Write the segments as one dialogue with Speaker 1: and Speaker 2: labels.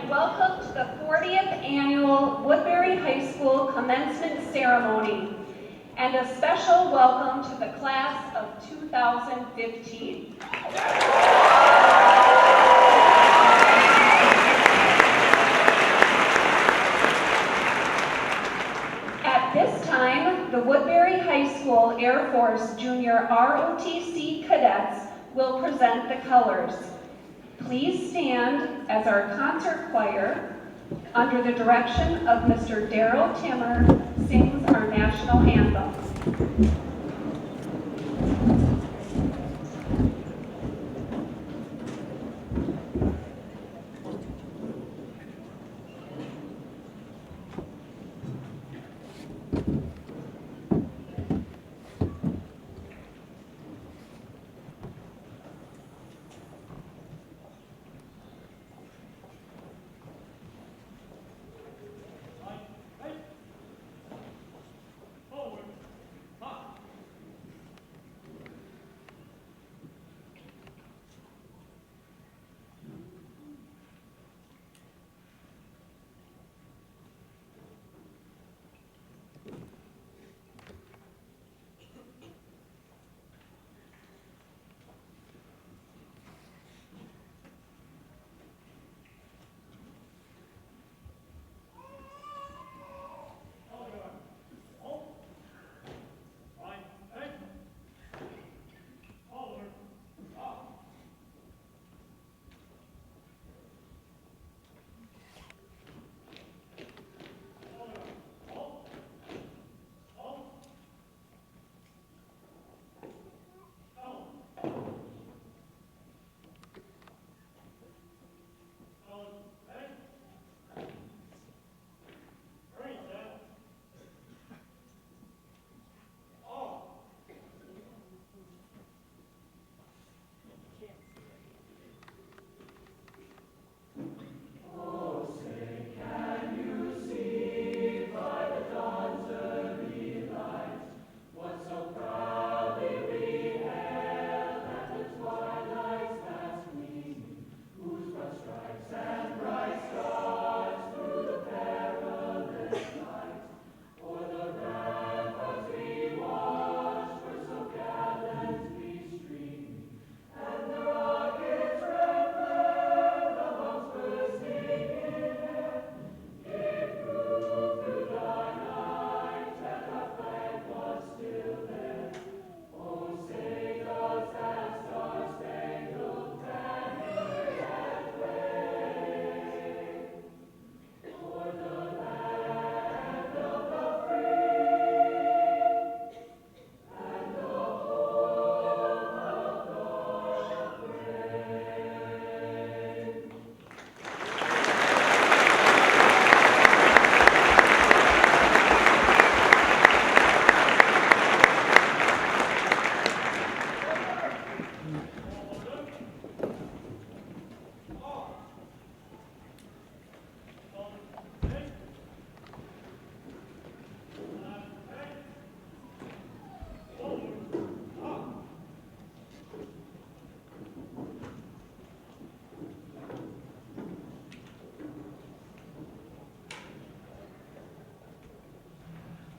Speaker 1: and welcome to the 40th Annual Woodbury High School Commencement Ceremony, and a special welcome to the class of 2015. At this time, the Woodbury High School Air Force Junior ROTC cadets will present the colors. Please stand as our concert choir, under the direction of Mr. Darrell Timmer, sings our national anthem.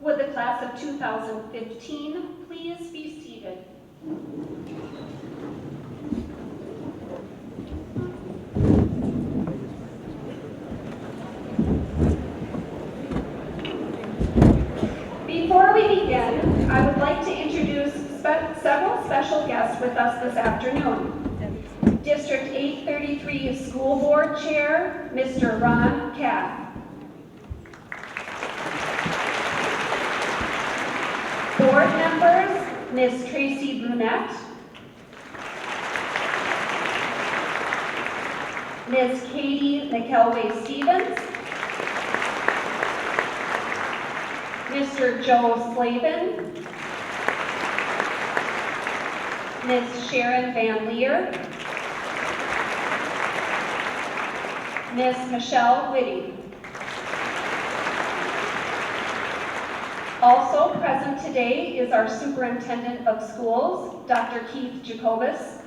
Speaker 1: Would the class of 2015 please be seated? Before we begin, I would like to introduce several special guests with us this afternoon. District 833 School Board Chair, Mr. Ron Kath. Board members, Ms. Tracy Brunette, Ms. Katie McElway-Stevens, Mr. Joe Slavin, Ms. Sharon Van Leer, Ms. Michelle Whitty. Also present today is our Superintendent of Schools, Dr. Keith Jacobus,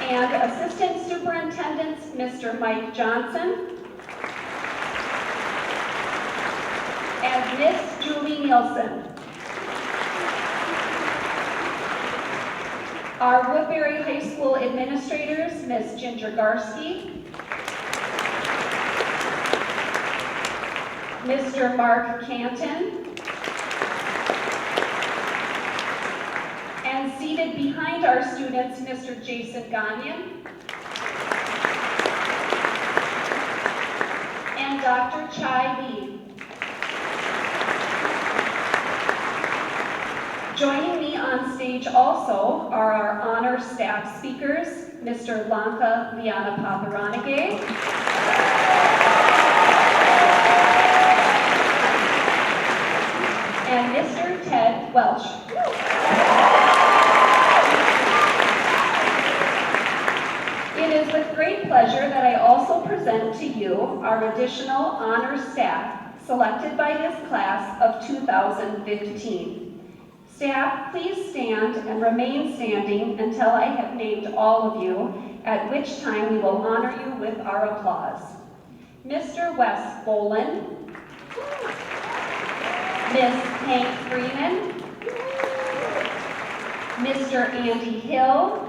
Speaker 1: and Assistant Superintendents, Mr. Mike Johnson and Miss Julie Nielsen. Our Woodbury High School administrators, Ms. Ginger Garski, Mr. Mark Canton, and seated behind our students, Mr. Jason Gagnon and Dr. Chai Lee. Joining me on stage also are our honor staff speakers, Mr. Lanka Liana Paparanage, and Mr. Ted Welch. It is with great pleasure that I also present to you our additional honor staff selected by this class of 2015. Staff, please stand and remain standing until I have named all of you, at which time we will honor you with our applause. Mr. Wes Bolin, Ms. Hank Freeman, Mr. Andy Hill,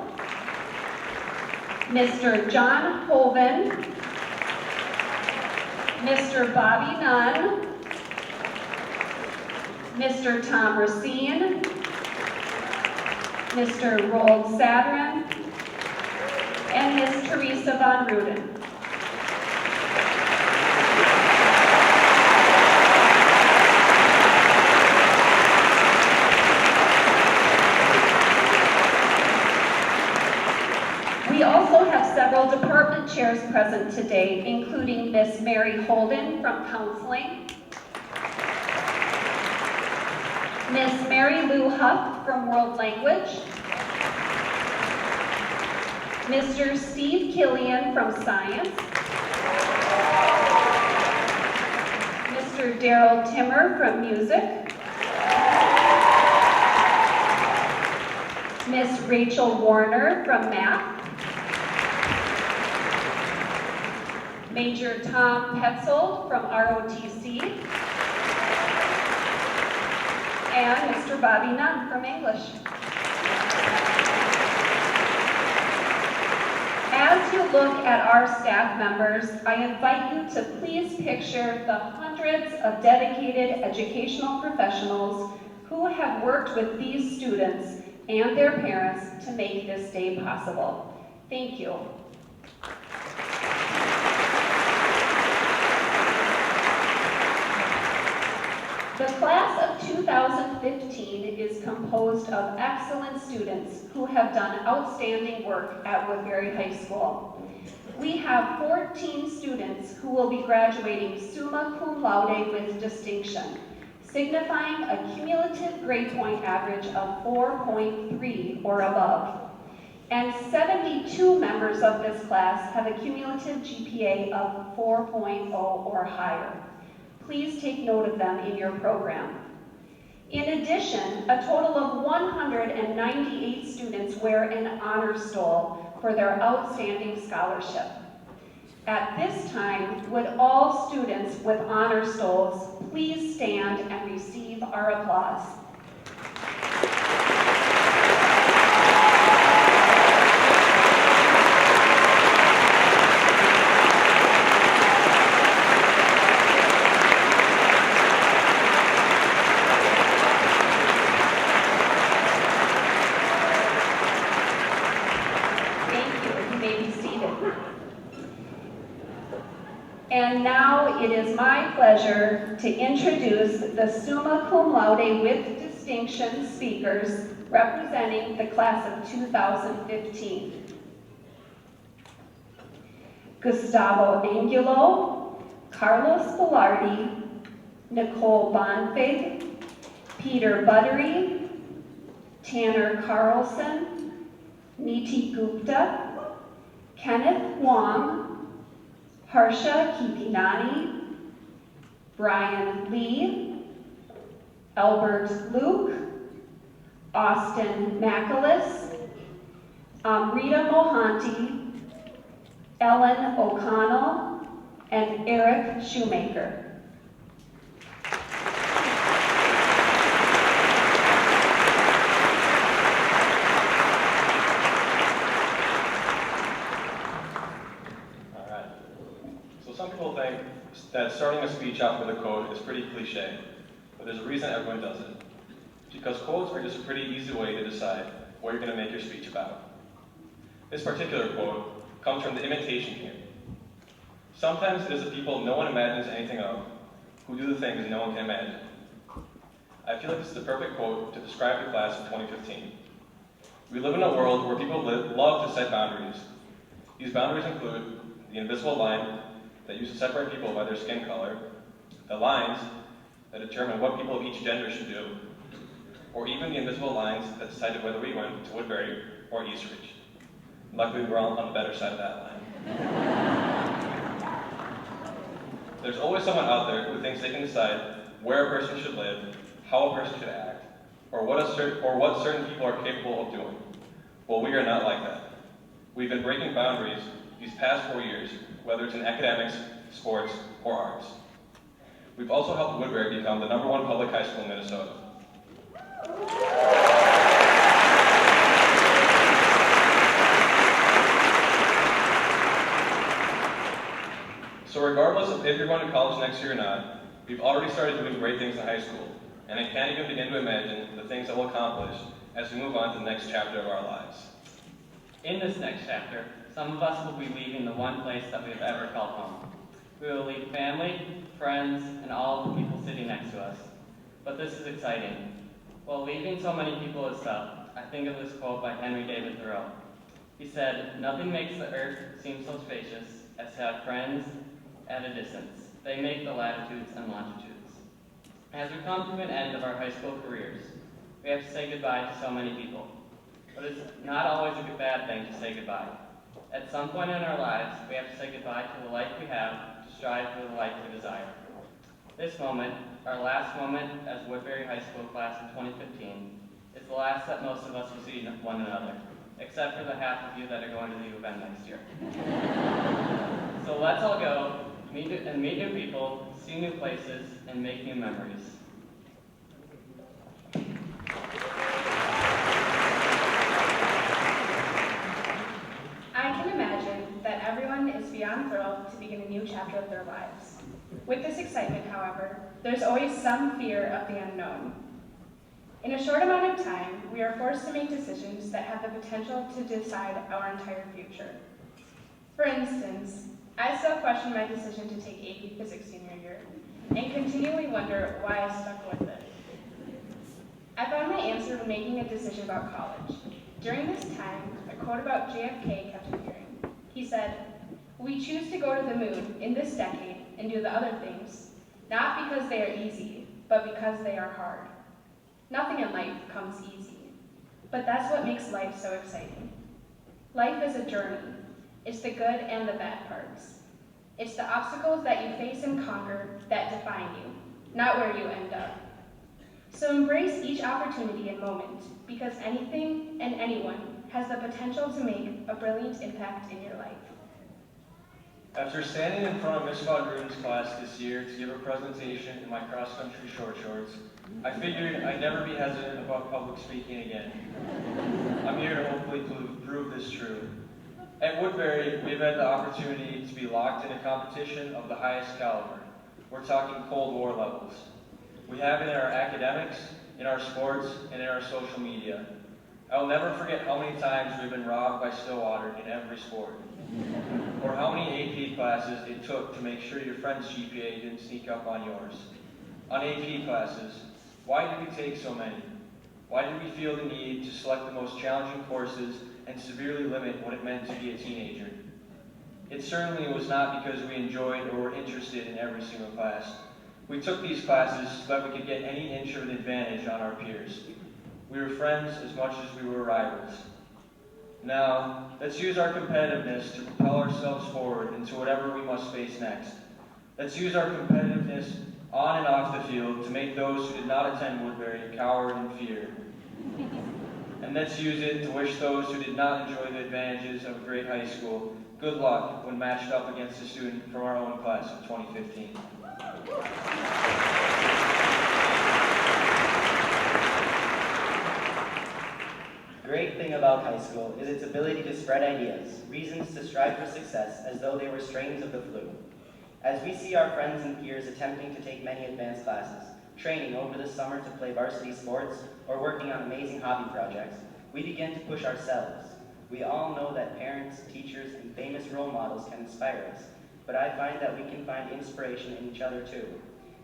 Speaker 1: Mr. John Hoven, Mr. Bobby Nunn, Mr. Tom Racine, Mr. Roald Sadran, and Ms. Teresa Von Ruden. We also have several department chairs present today, including Ms. Mary Holden from Counseling, Ms. Mary Lou Huff from World Language, Mr. Steve Killian from Science, Mr. Daryl Timmer from Music, Ms. Rachel Warner from Math, Major Tom Petzold from ROTC, and Mr. Bobby Nunn from English. As you look at our staff members, I invite you to please picture the hundreds of dedicated educational professionals who have worked with these students and their parents to make this day possible. Thank you. The class of 2015 is composed of excellent students who have done outstanding work at Woodbury High School. We have 14 students who will be graduating summa cum laude with distinction, signifying a cumulative grade point average of 4.3 or above. And 72 members of this class have a cumulative GPA of 4.0 or higher. Please take note of them in your program. In addition, a total of 198 students wear an honor stole for their outstanding scholarship. At this time, would all students with honor stoles please stand and receive our applause. And now it is my pleasure to introduce the summa cum laude with distinction speakers representing the class of 2015. Gustavo Angulo, Carlos Velarde, Nicole Bonfig, Peter Buttery, Tanner Carlson, Niti Gupta, Kenneth Wong, Harsha Kipinani, Brian Lee, Albert Luke, Austin McAlis, Rita Mohanty, Ellen O'Connell, and Eric Shoemaker.
Speaker 2: Some people think that starting a speech out with a quote is pretty cliche, but there's a reason everyone does it. Because quotes are just a pretty easy way to decide what you're going to make your speech about. This particular quote comes from the Imitation Game. Sometimes it is the people no one imagines anything of who do the things no one can imagine. I feel like this is the perfect quote to describe the class of 2015. We live in a world where people love to set boundaries. These boundaries include the invisible line that used to separate people by their skin color, the lines that determine what people of each gender should do, or even the invisible lines that decided whether we went to Woodbury or Eastridge. Luckily, we're all on the better side of that line. There's always someone out there who thinks they can decide where a person should live, how a person should act, or what certain people are capable of doing. Well, we are not like that. We've been breaking boundaries these past 4 years, whether it's in academics, sports, or arts. We've also helped Woodbury become the #1 public high school in Minnesota. So regardless of if you're going to college next year or not, we've already started doing great things in high school, and I can't even begin to imagine the things that we'll accomplish as we move on to the next chapter of our lives.
Speaker 3: In this next chapter, some of us will be leaving the one place that we have ever called home. We will leave family, friends, and all of the people sitting next to us. But this is exciting. While leaving so many people is tough, I think of this quote by Henry David Thoreau. He said, "Nothing makes the earth seem so spacious as to have friends at a distance. They make the latitudes and longitudes." As we come to an end of our high school careers, we have to say goodbye to so many people. But it's not always a bad thing to say goodbye. At some point in our lives, we have to say goodbye to the life we have to strive for the life we desire. This moment, our last moment as Woodbury High School Class in 2015, is the last that most of us will see one another, except for the half of you that are going to the U of M next year. So let's all go, meet new people, see new places, and make new memories.
Speaker 4: I can imagine that everyone is beyond thrilled to begin a new chapter of their lives. With this excitement, however, there's always some fear of the unknown. In a short amount of time, we are forced to make decisions that have the potential to decide our entire future. For instance, I still question my decision to take AP Physics senior year, and continually wonder why I stuck with it. I found my answer when making a decision about college. During this time, a quote about JFK kept appearing. He said, "We choose to go to the moon in this decade and do the other things, not because they are easy, but because they are hard." Nothing in life comes easy, but that's what makes life so exciting. Life is a journey. It's the good and the bad parts. It's the obstacles that you face and conquer that define you, not where you end up. So embrace each opportunity and moment, because anything and anyone has the potential to make a brilliant impact in your life.
Speaker 2: After standing in front of Ms. Faudroon's class this year to give a presentation in my cross-country short shorts, I figured I'd never be hesitant about public speaking again. I'm here to hopefully prove this true. At Woodbury, we've had the opportunity to be locked in a competition of the highest caliber. We're talking Cold War levels. We have it in our academics, in our sports, and in our social media. I will never forget how many times we've been robbed by Stillwater in every sport. Or how many AP classes it took to make sure your friend's GPA didn't sneak up on yours. On AP classes, why did we take so many? Why did we feel the need to select the most challenging courses and severely limit what it meant to be a teenager? It certainly was not because we enjoyed or were interested in every single class. We took these classes so that we could get any inch of an advantage on our peers. We were friends as much as we were rivals. Now, let's use our competitiveness to propel ourselves forward into whatever we must face next. Let's use our competitiveness on and off the field to make those who did not attend Woodbury cower in fear. and let's use it to wish those who did not enjoy the advantages of a great high school good luck when matched up against a student from our own class of 2015.
Speaker 5: The great thing about high school is its ability to spread ideas, reasons to strive for success as though they were strains of the flu. As we see our friends and peers attempting to take many advanced classes, training over the summer to play varsity sports, or working on amazing hobby projects, we begin to push ourselves. We all know that parents, teachers, and famous role models can inspire us, but I find that we can find inspiration in each other too,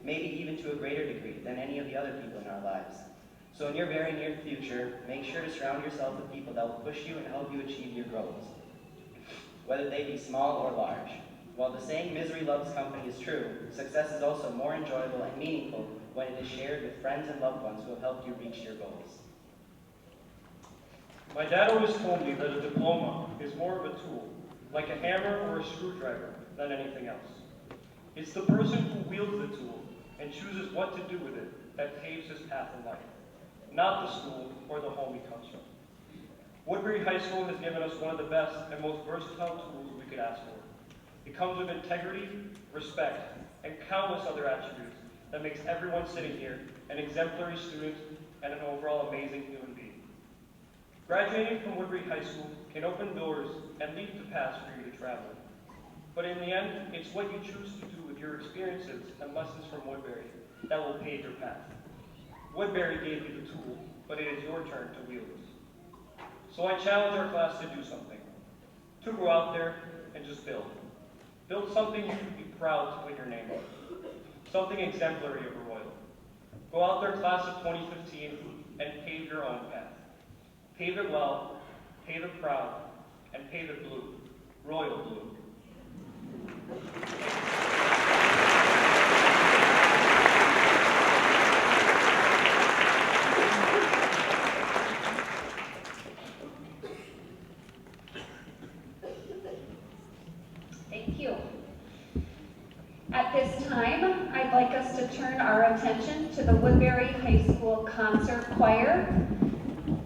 Speaker 5: maybe even to a greater degree than any of the other people in our lives. So in your very near future, make sure to surround yourself with people that will push you and help you achieve your goals, whether they be small or large. While the saying misery loves company is true, success is also more enjoyable and meaningful when it is shared with friends and loved ones who have helped you reach your goals.
Speaker 6: My dad always told me that a diploma is more of a tool, like a hammer or a screwdriver, than anything else. It's the person who wields the tool and chooses what to do with it that paves his path in life, not the school or the home he comes from. Woodbury High School has given us one of the best and most versatile tools we could ask for. It comes with integrity, respect, and countless other attributes that makes everyone sitting here an exemplary student and an overall amazing human being. Graduating from Woodbury High School can open doors and lead the paths for you to travel. But in the end, it's what you choose to do with your experiences and lessons from Woodbury that will pave your path. Woodbury gave you the tool, but it is your turn to wield it. So I challenge our class to do something, to go out there and just build. Build something you can be proud to put your name on, something exemplary of a Royal. Go out there, class of 2015, and pave your own path. Pave it well, pave it proud, and pave it blue, royal blue.
Speaker 1: Thank you. At this time, I'd like us to turn our attention to the Woodbury High School Concert Choir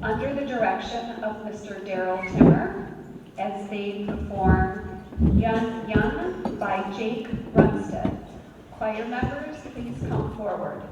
Speaker 1: under the direction of Mr. Daryl Timmer as they perform Yun Yun by Jake Runstead. Choir members, please come forward.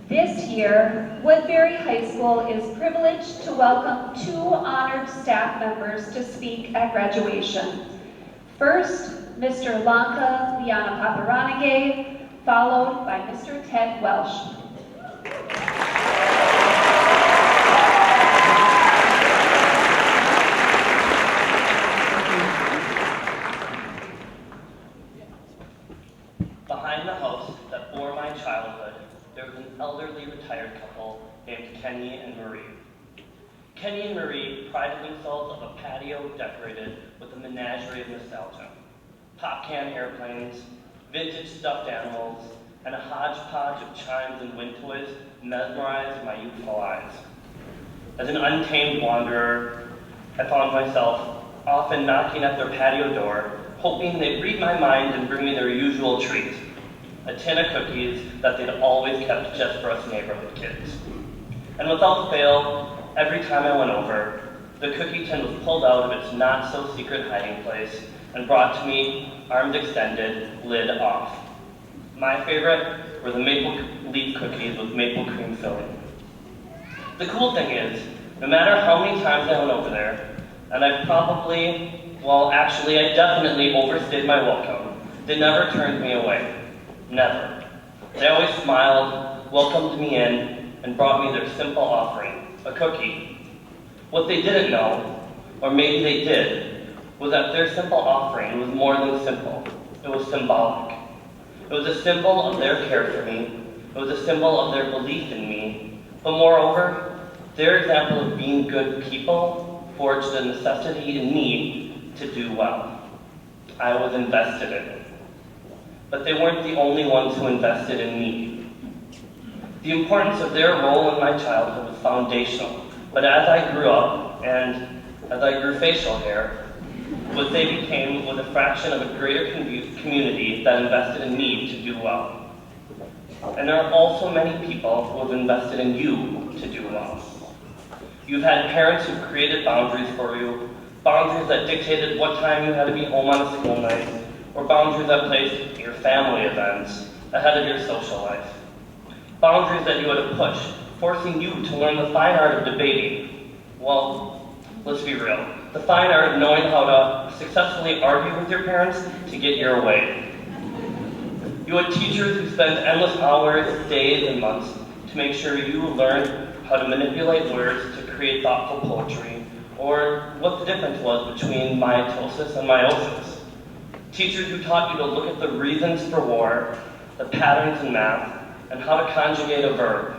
Speaker 1: This year, Woodbury High School is privileged to welcome 2 honored staff members to speak at graduation. First, Mr. Lanka Liana Paparanage, followed by Mr. Ted Welsh.
Speaker 7: Behind the house that bore my childhood, there was an elderly retired couple named Kenny and Marie. Kenny and Marie prided themselves on a patio decorated with a menagerie of nostalgia. Pop can airplanes, vintage stuffed animals, and a hodgepodge of chimes and wind toys mesmerized my youthful eyes. As an untamed wanderer, I found myself often knocking at their patio door, hoping they'd read my mind and bring me their usual treat, a tin of cookies that they'd always kept just for us neighborhood kids. And without fail, every time I went over, the cookie tin was pulled out of its not-so-secret hiding place and brought to me, arms extended, lid off. My favorite were the maple leaf cookies with maple cream filling. The cool thing is, no matter how many times I went over there, and I definitely overstayed my welcome, they never turned me away. Never. They always smiled, welcomed me in, and brought me their simple offering, a cookie. What they didn't know, or maybe they did, was that their simple offering was more than simple. It was symbolic. It was a symbol of their care for me. It was a symbol of their belief in me. But moreover, their example of being good people forged the necessity in me to do well. I was invested in it. But they weren't the only ones who invested in me. The importance of their role in my childhood was foundational, but as I grew up, and as I grew facial hair, what they became was a fraction of a greater community that invested in me to do well. And there are also many people who have invested in you to do well. You've had parents who created boundaries for you, boundaries that dictated what time you had to be home on a school night, or boundaries that placed your family events ahead of your social life. Boundaries that you had to push, forcing you to learn the fine art of debating. Well, let's be real. The fine art of knowing how to successfully argue with your parents to get your way. You had teachers who spent endless hours, days, and months to make sure you learned how to manipulate words to create thoughtful poetry, or what the difference was between mitosis and meiosis. Teachers who taught you to look at the reasons for war, the patterns in math, and how to conjugate a verb.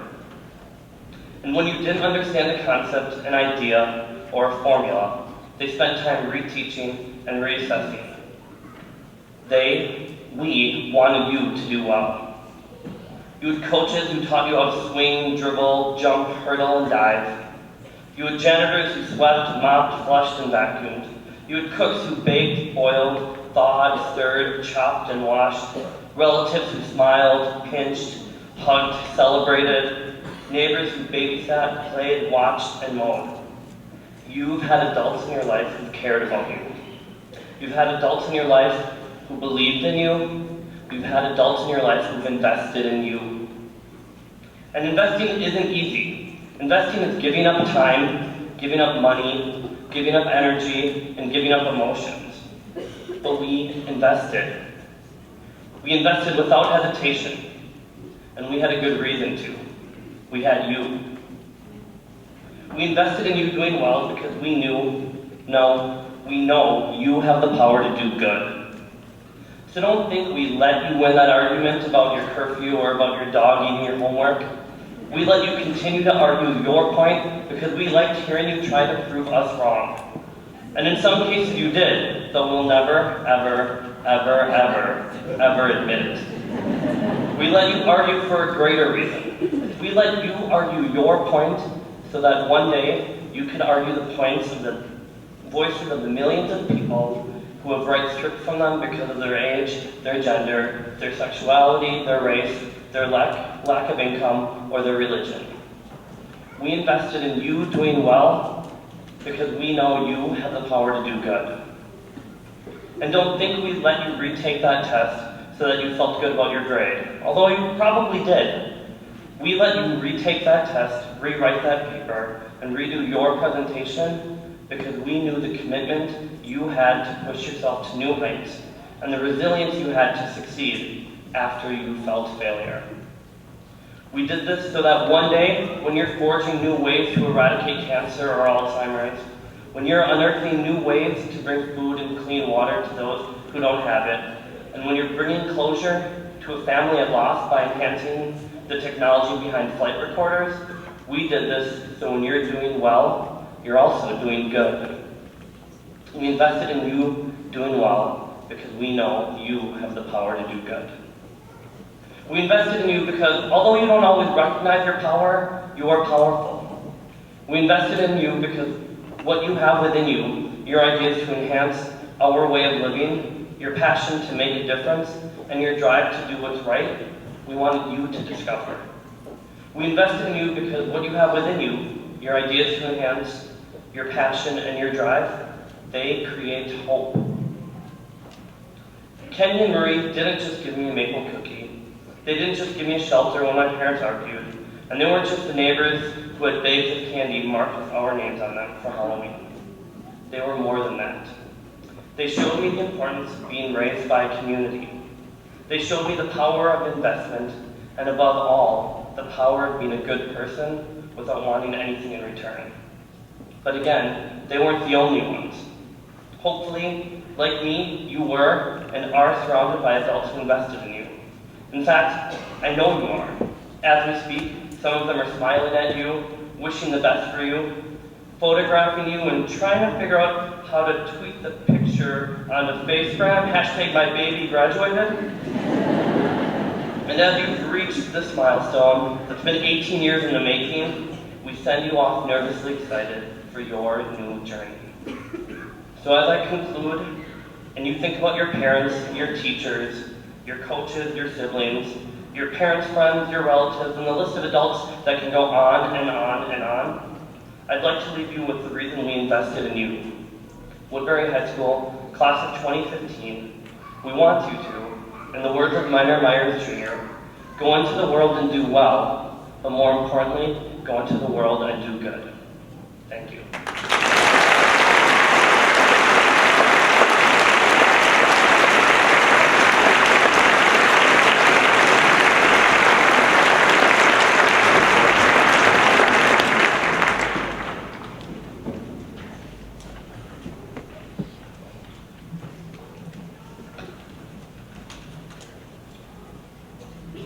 Speaker 7: And when you didn't understand a concept, an idea, or a formula, they spent time reteaching and reassessing. We wanted you to do well. You had coaches who taught you how to swing, dribble, jump, hurdle, and dive. You had janitors who swept, mopped, flushed, and vacuumed. You had cooks who baked, boiled, thawed, stirred, chopped, and washed. Relatives who smiled, pinched, hugged, celebrated. Neighbors who babysat, played, watched, and mowed. You've had adults in your life who cared about you. You've had adults in your life who believed in you. You've had adults in your life who've invested in you. And investing isn't easy. Investing is giving up time, giving up money, giving up energy, and giving up emotions. But we invested. We invested without hesitation, and we had a good reason to. We had you. We invested in you doing well because we know you have the power to do good. So don't think we let you win that argument about your curfew or about your dog eating your homework. We let you continue to argue your point because we liked hearing you try to prove us wrong. And in some cases you did, though we'll never, ever, ever, ever, ever admit it. We let you argue for a greater reason. We let you argue your point so that one day you could argue the points of the voices of the millions of people who have rights stripped from them because of their age, their gender, their sexuality, their race, their lack of income, or their religion. We invested in you doing well because we know you have the power to do good. And don't think we let you retake that test so that you felt good about your grade, although you probably did. We let you retake that test, rewrite that paper, and redo your presentation because we knew the commitment you had to push yourself to new heights and the resilience you had to succeed after you felt failure. We did this so that one day, when you're forging new ways to eradicate cancer or Alzheimer's, when you're unearthing new ways to bring food and clean water to those who don't have it, and when you're bringing closure to a family at loss by enhancing the technology behind flight recorders, we did this so when you're doing well, you're also doing good. We invested in you doing well because we know you have the power to do good. We invested in you because although you don't always recognize your power, you are powerful. We invested in you because what you have within you, your ideas to enhance our way of living, your passion to make a difference, and your drive to do what's right, we wanted you to discover. We invested in you because what you have within you, your ideas to enhance, your passion, and your drive, they create hope. Kenny and Marie didn't just give me a maple cookie. They didn't just give me a shelter when my parents argued. And they weren't just the neighbors who had bags of candy marked with our names on them for Halloween. They were more than that. They showed me the importance of being raised by a community. They showed me the power of investment, and above all, the power of being a good person without wanting anything in return. But again, they weren't the only ones. Hopefully, like me, you were and are surrounded by adults who invested in you. In fact, I know you are. As we speak, some of them are smiling at you, wishing the best for you, photographing you, and trying to figure out how to tweet the picture onto Facegram, #mybabygraduated. And as you've reached this milestone that's been 18 years in the making, we send you off nervously excited for your new journey. So as I conclude, and you think about your parents, your teachers, your coaches, your siblings, your parents' friends, your relatives, and the list of adults that can go on and on and on, I'd like to leave you with the reason we invested in you. Woodbury High School, class of 2015, we want you to, in the words of Minor Myers Jr., go into the world and do well, but more importantly, go into the world and do good. Thank you.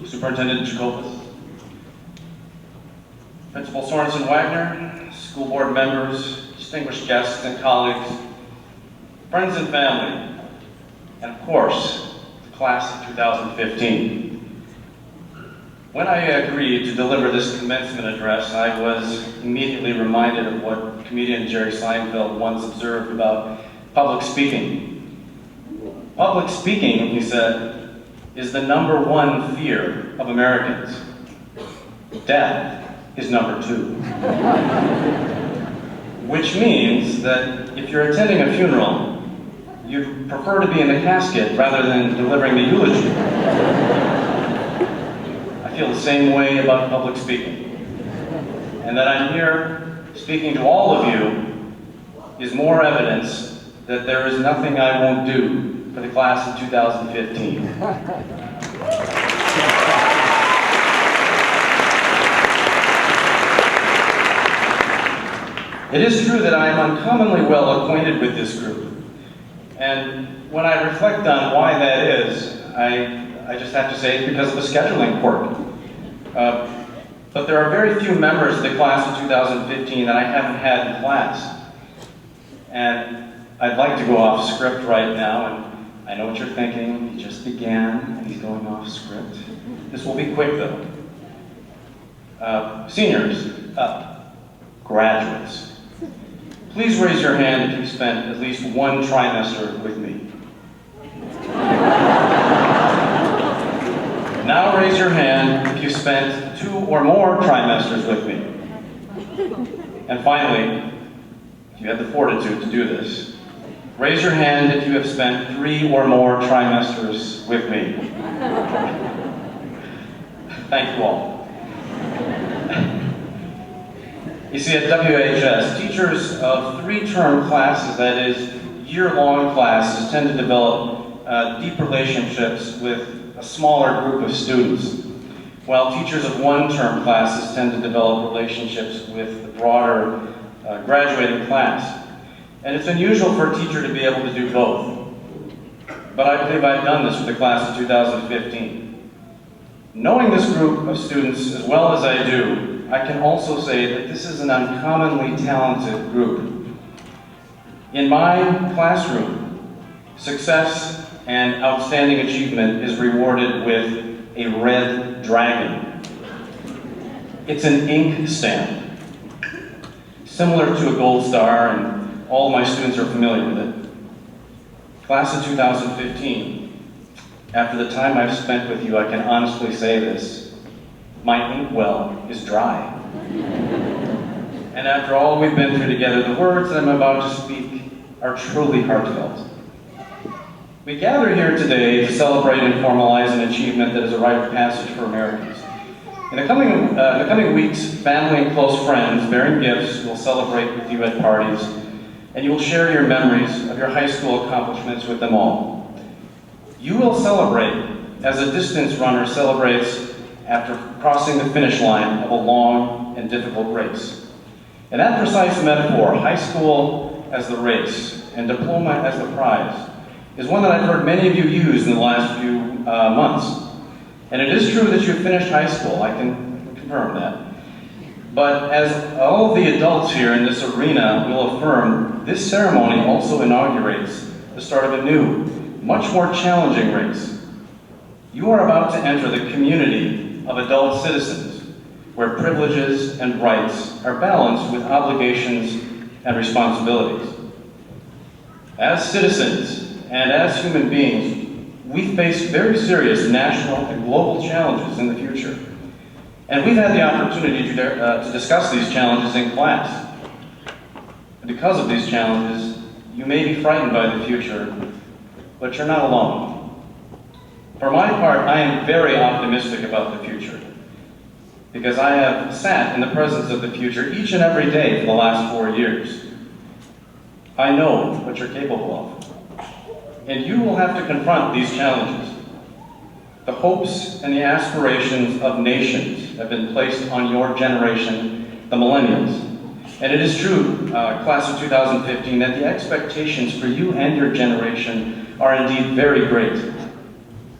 Speaker 8: Superintendent Jacobus, Principal Sorensen Wagner, school board members, distinguished guests and colleagues, friends and family, and of course, the class of 2015. When I agreed to deliver this commencement address, I was immediately reminded of what comedian Jerry Seinfeld once observed about public speaking. Public speaking, he said, is the #1 fear of Americans. Death is #2. Which means that if you're attending a funeral, you'd prefer to be in the casket rather than delivering the eulogy. I feel the same way about public speaking. And that I'm here speaking to all of you is more evidence that there is nothing I won't do for the class of 2015. It is true that I am uncommonly well acquainted with this group, and when I reflect on why that is, I just have to say it's because of a scheduling quirk. But there are very few members of the class of 2015 that I haven't had in class. And I'd like to go off script right now, and I know what you're thinking. He just began, and he's going off script. This will be quick, though. Seniors, graduates, please raise your hand if you've spent at least one trimester with me. Now raise your hand if you've spent 2 or more trimesters with me. And finally, if you have the fortitude to do this, raise your hand if you have spent 3 or more trimesters with me. Thank you all. You see, at WHS, teachers of 3-term classes, that is, year-long classes, tend to develop deep relationships with a smaller group of students, while teachers of 1-term classes tend to develop relationships with the broader graduating class. And it's unusual for a teacher to be able to do both. But I believe I've done this with the class of 2015. Knowing this group of students as well as I do, I can also say that this is an uncommonly talented group. In my classroom, success and outstanding achievement is rewarded with a red dragon. It's an ink stamp, similar to a gold star, and all my students are familiar with it. Class of 2015, after the time I've spent with you, I can honestly say this: my inkwell is dry. And after all we've been through together, the words that I'm about to speak are truly heartfelt. We gather here today to celebrate and formalize an achievement that is a rite of passage for Americans. In the coming weeks, family and close friends bearing gifts will celebrate with you at parties, and you will share your memories of your high school accomplishments with them all. You will celebrate as a distance runner celebrates after crossing the finish line of a long and difficult race. And that precise metaphor, high school as the race and diploma as the prize, is one that I've heard many of you use in the last few months. And it is true that you've finished high school, I can confirm that. But as all of the adults here in this arena will affirm, this ceremony also inaugurates the start of a new, much more challenging race. You are about to enter the community of adult citizens, where privileges and rights are balanced with obligations and responsibilities. As citizens and as human beings, we face very serious national and global challenges in the future. And we've had the opportunity to discuss these challenges in class. Because of these challenges, you may be frightened by the future, but you're not alone. For my part, I am very optimistic about the future, because I have sat in the presence of the future each and every day for the last 4 years. I know what you're capable of. And you will have to confront these challenges. The hopes and the aspirations of nations have been placed on your generation, the millennials. And it is true, class of 2015, that the expectations for you and your generation are indeed very great.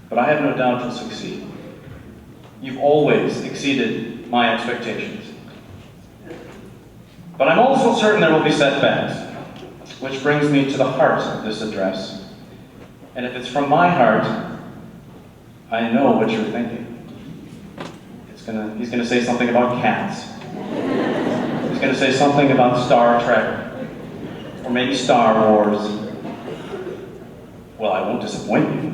Speaker 8: But I have no doubt you'll succeed. You've always exceeded my expectations. But I'm also certain there will be setbacks, which brings me to the heart of this address. And if it's from my heart, I know what you're thinking. He's gonna say something about cats. He's gonna say something about Star Trek, or maybe Star Wars. Well, I won't disappoint you.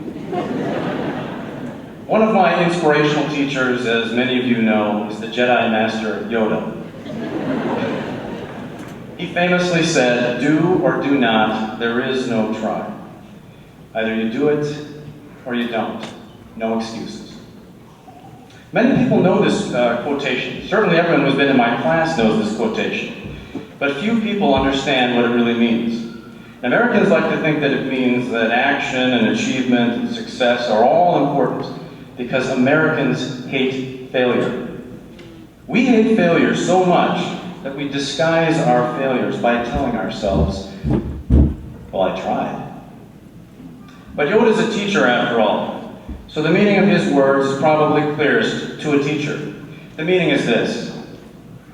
Speaker 8: One of my inspirational teachers, as many of you know, is the Jedi Master Yoda. He famously said, "Do or do not, there is no try. Either you do it or you don't. No excuses." Many people know this quotation. Certainly everyone who's been in my class knows this quotation. but few people understand what it really means. Americans like to think that it means that action and achievement and success are all important because Americans hate failure. We hate failure so much that we disguise our failures by telling ourselves, well, I tried. But Yoda's a teacher after all, so the meaning of his words is probably clearest to a teacher. The meaning is this: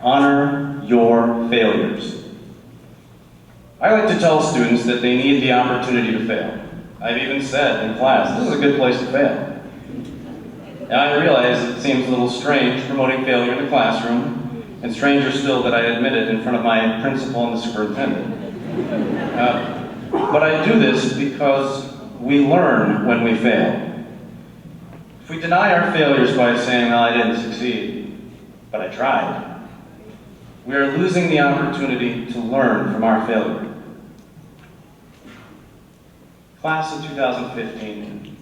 Speaker 8: honor your failures. I like to tell students that they need the opportunity to fail. I've even said in class, this is a good place to fail. Now I realize it seems a little strange promoting failure in the classroom, and stranger still that I admit it in front of my principal and the superintendent. But I do this because we learn when we fail. If we deny our failures by saying, well, I didn't succeed, but I tried, we are losing the opportunity to learn from our failure. Class of 2015,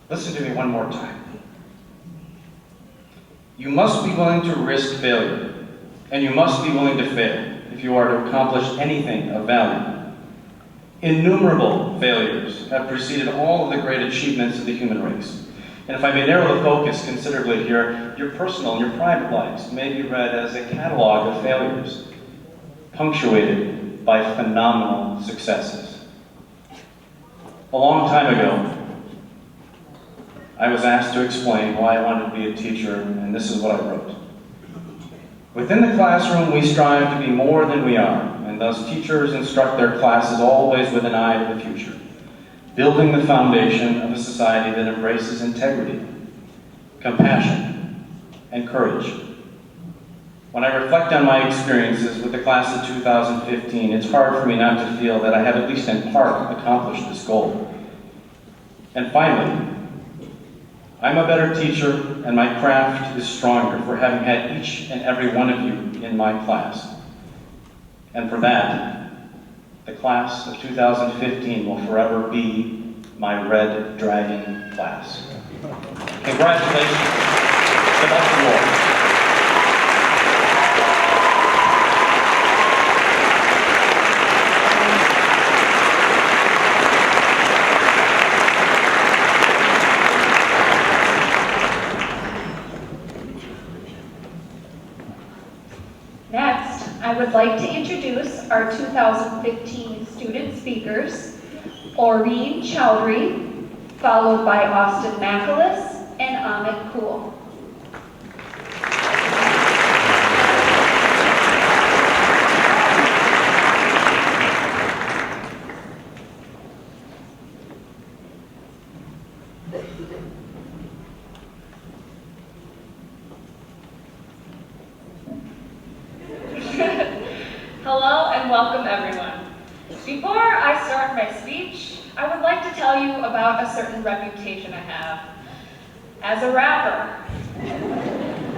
Speaker 8: listen to me one more time. You must be willing to risk failure, and you must be willing to fail if you are to accomplish anything of value. Innumerable failures have preceded all of the great achievements of the human race. And if I may narrow the focus considerably here, your personal and your private lives may be read as a catalog of failures, punctuated by phenomenal successes. A long time ago, I was asked to explain why I wanted to be a teacher, and this is what I wrote. Within the classroom, we strive to be more than we are, and thus teachers instruct their classes always with an eye to the future, building the foundation of a society that embraces integrity, compassion, and courage. When I reflect on my experiences with the class of 2015, it's hard for me not to feel that I have at least in part accomplished this goal. And finally, I'm a better teacher and my craft is stronger for having had each and every one of you in my class. And for that, the class of 2015 will forever be my Red Dragon class. Congratulations. Good luck to you all.
Speaker 1: Next, I would like to introduce our 2015 student speakers, Oreen Chowdhury, followed by Austin McAlis and Amit Kool.
Speaker 4: Hello and welcome everyone. Before I start my speech, I would like to tell you about a certain reputation I have as a rapper.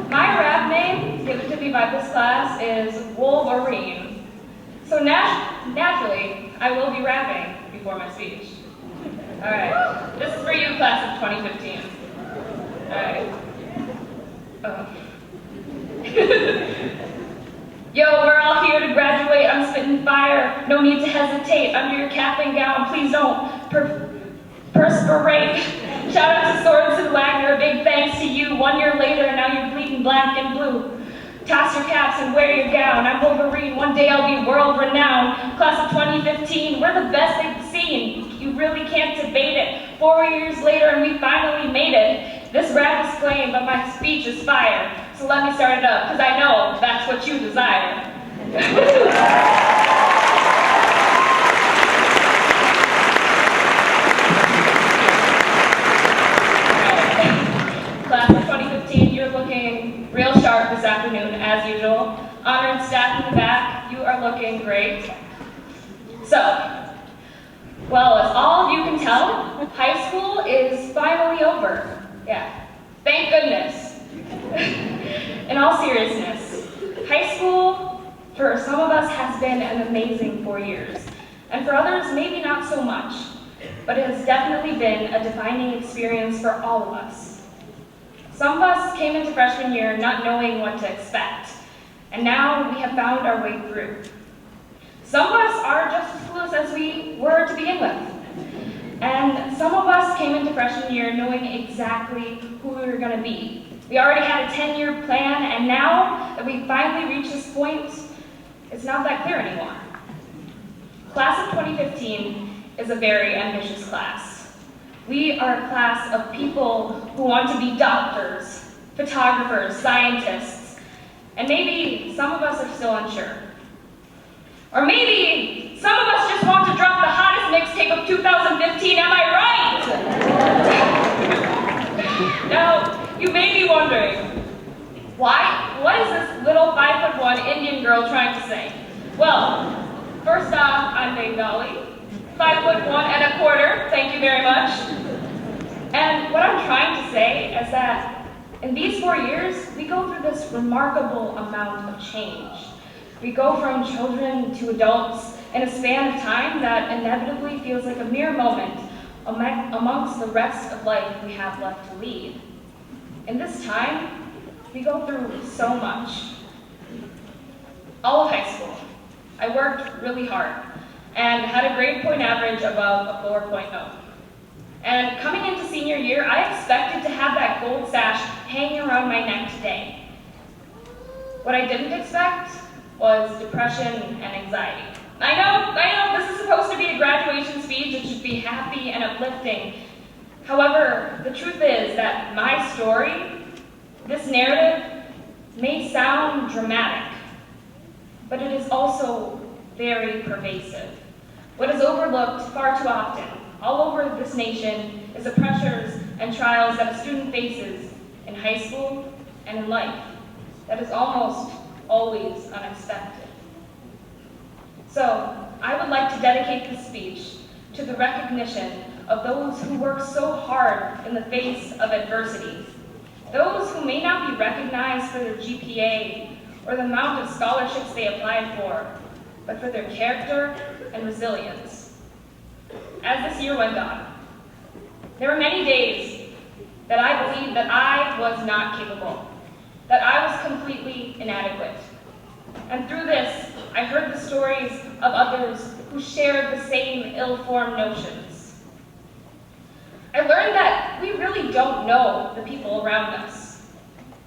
Speaker 4: My rap name given to me by this class is Wolverine. So naturally, I will be rapping before my speech. Alright, this is for you, class of 2015. Alright. Yo, we're all here to graduate. I'm spitting fire. No need to hesitate. Under your cap and gown, please don't perspirate. Shout out to Sorensen Wagner. A big thanks to you. 1 year later, and now you're bleeding black and blue. Toss your caps and wear your gown. I'm Wolverine. One day I'll be world renowned. Class of 2015, we're the best they've seen. You really can't debate it. 4 years later, and we finally made it. This rap is plain, but my speech is fire. So let me start it up, because I know that's what you desire. Class of 2015, you're looking real sharp this afternoon, as usual. Honored staff in the back, you are looking great. So, well, as all of you can tell, high school is finally over. Yeah, thank goodness. In all seriousness, high school, for some of us, has been an amazing 4 years. And for others, maybe not so much. But it has definitely been a defining experience for all of us. Some of us came into freshman year not knowing what to expect. and now we have found our way through. Some of us are just as clueless as we were to begin with. And some of us came into freshman year knowing exactly who we were going to be. We already had a 10-year plan, and now that we finally reached this point, it's not that clear anymore. Class of 2015 is a very ambitious class. We are a class of people who want to be doctors, photographers, scientists, and maybe some of us are still unsure. Or maybe some of us just want to drop the hottest mixtape of 2015, am I right? Now, you may be wondering, what is this little 5'1" Indian girl trying to say? Well, first off, I'm Bengali, 5'1¼ thank you very much. And what I'm trying to say is that in these 4 years, we go through this remarkable amount of change. We go from children to adults in a span of time that inevitably feels like a mere moment amongst the rest of life we have left to lead. In this time, we go through so much. All of high school, I worked really hard and had a grade point average above a 4.0. And coming into senior year, I expected to have that gold sash hanging around my neck today. What I didn't expect was depression and anxiety. I know, this is supposed to be a graduation speech. It should be happy and uplifting. However, the truth is that my story, this narrative, may sound dramatic, but it is also very pervasive. What is overlooked far too often, all over this nation, is the pressures and trials that a student faces in high school and in life that is almost always unexpected. So, I would like to dedicate this speech to the recognition of those who work so hard in the face of adversity. Those who may not be recognized for their GPA or the amount of scholarships they applied for, but for their character and resilience. As this year went on, there were many days that I believed that I was not capable, that I was completely inadequate. And through this, I heard the stories of others who shared the same ill-formed notions. I learned that we really don't know the people around us,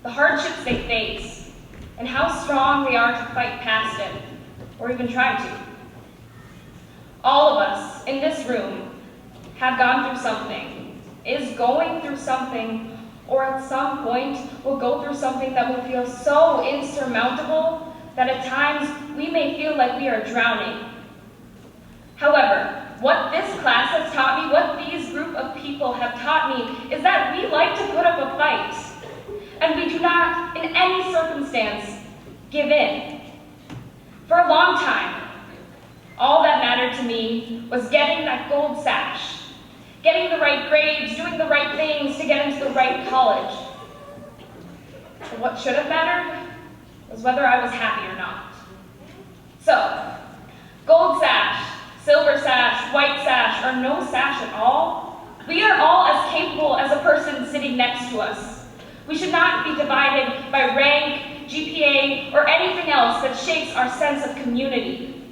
Speaker 4: the hardships they face, and how strong they are to fight past it, or even try to. All of us in this room have gone through something, is going through something, or at some point will go through something that will feel so insurmountable that at times we may feel like we are drowning. However, what this class has taught me, what these group of people have taught me, is that we like to put up a fight, and we do not, in any circumstance, give in. For a long time, all that mattered to me was getting that gold sash, getting the right grades, doing the right things to get into the right college. But what should have mattered was whether I was happy or not. So, gold sash, silver sash, white sash, or no sash at all, we are all as capable as a person sitting next to us. We should not be divided by rank, GPA, or anything else that shapes our sense of community.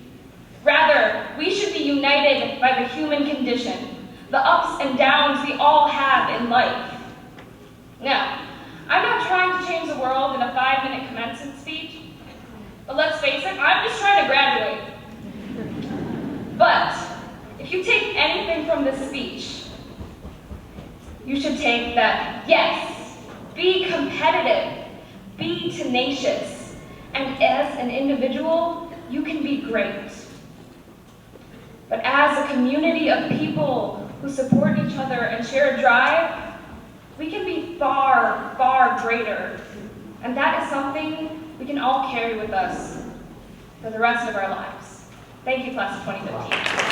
Speaker 4: Rather, we should be united by the human condition, the ups and downs we all have in life. Now, I'm not trying to change the world in a 5-minute commencement speech, but let's face it, I'm just trying to graduate. But if you take anything from this speech, you should take that, yes, be competitive, be tenacious, and as an individual, you can be great. But as a community of people who support each other and share a drive, we can be far, far greater. And that is something we can all carry with us for the rest of our lives. Thank you, class of 2015.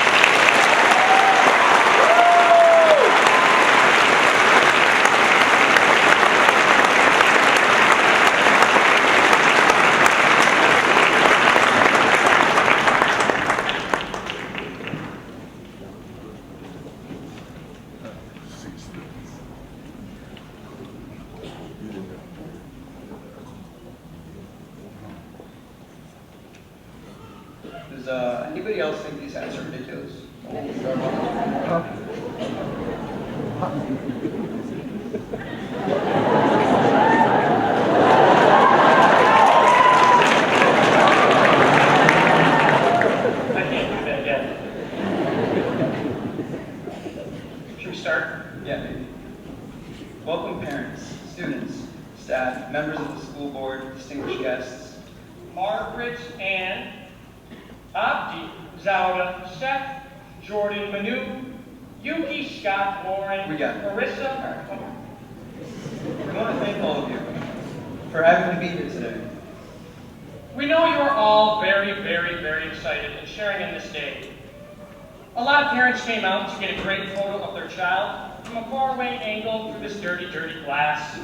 Speaker 9: Does anybody else think these hats are ridiculous?
Speaker 6: I can't do that yet. Should we start?
Speaker 9: Yeah, maybe. Welcome parents, students, staff, members of the school board, distinguished guests.
Speaker 6: Margaret, Ann, Abdi, Zauda, Seth, Jordan, Manu, Yuki, Scott, Lauren,
Speaker 9: We got it.
Speaker 6: Marissa.
Speaker 9: We want to thank all of you for having me be here today.
Speaker 6: We know you are all very, very, very excited and sharing in this day. A lot of parents came out to get a great photo of their child from a faraway angle through this dirty, dirty glass.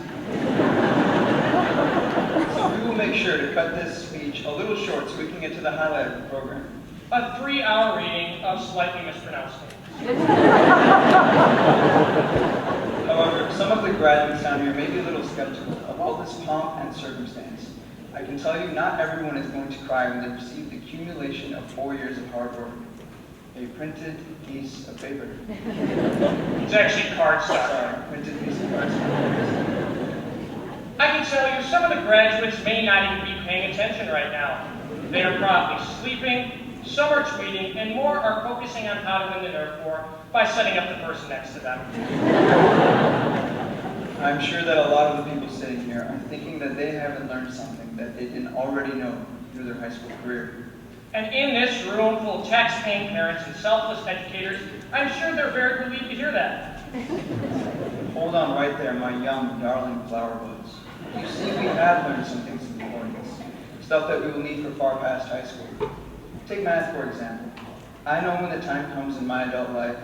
Speaker 9: So we will make sure to cut this speech a little short so we can get to the highlight of the program.
Speaker 6: A 3-hour reading of slightly mispronounced names.
Speaker 9: However, some of the graduates down here may be a little skeptical of all this pomp and circumstance. I can tell you not everyone is going to cry when they receive the accumulation of 4 years of hard work. A printed piece of paper.
Speaker 6: It's actually cardstock.
Speaker 9: Sorry, printed piece of cardstock.
Speaker 6: I can tell you some of the graduates may not even be paying attention right now. They are probably sleeping, some are tweeting, and more are focusing on how to win the Nerf war by setting up the person next to them.
Speaker 9: I'm sure that a lot of the people sitting here are thinking that they haven't learned something that they didn't already know through their high school career.
Speaker 6: And in this room full of tax-paying parents and selfless educators, I'm sure they're very relieved to hear that.
Speaker 9: Hold on right there, my young, darling flower buds. You see, we have learned some things of importance. Stuff that we will need for far past high school. Take math, for example. I know when the time comes in my adult life,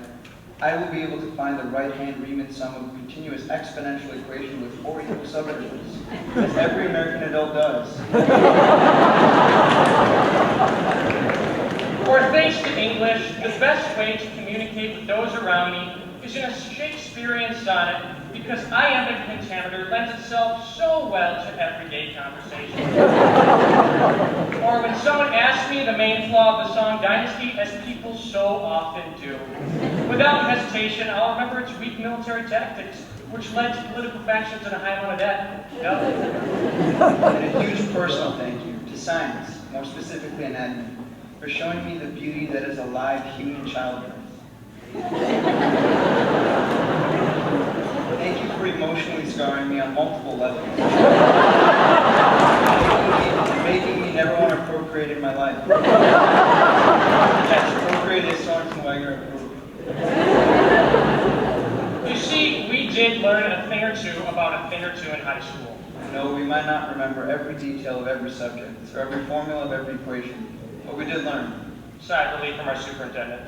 Speaker 9: I will be able to find the right-hand Riemann sum of a continuous exponential equation with 4 equal subintervals, as every American adult does.
Speaker 6: Or thanks to English, the best way to communicate with those around me is in a Shakespearean sonnet, because iambic pentameter lends itself so well to everyday conversation. Or when someone asks me the main flaw of the song Dynasty, as people so often do. Without hesitation, I'll remember its weak military tactics, which led to political factions and a high amount of debt. Yep.
Speaker 9: And a huge personal thank you to science, more specifically anatomy, for showing me the beauty that is a live human childbirth. Thank you for emotionally scarring me on multiple levels. Making me never want to procreate in my life. Yes, procreate is Sorensen Wagner approved.
Speaker 6: You see, we did learn a thing or two about a thing or two in high school.
Speaker 9: No, we might not remember every detail of every subject, or every formula of every equation, but we did learn.
Speaker 6: Sigh of relief from our superintendent.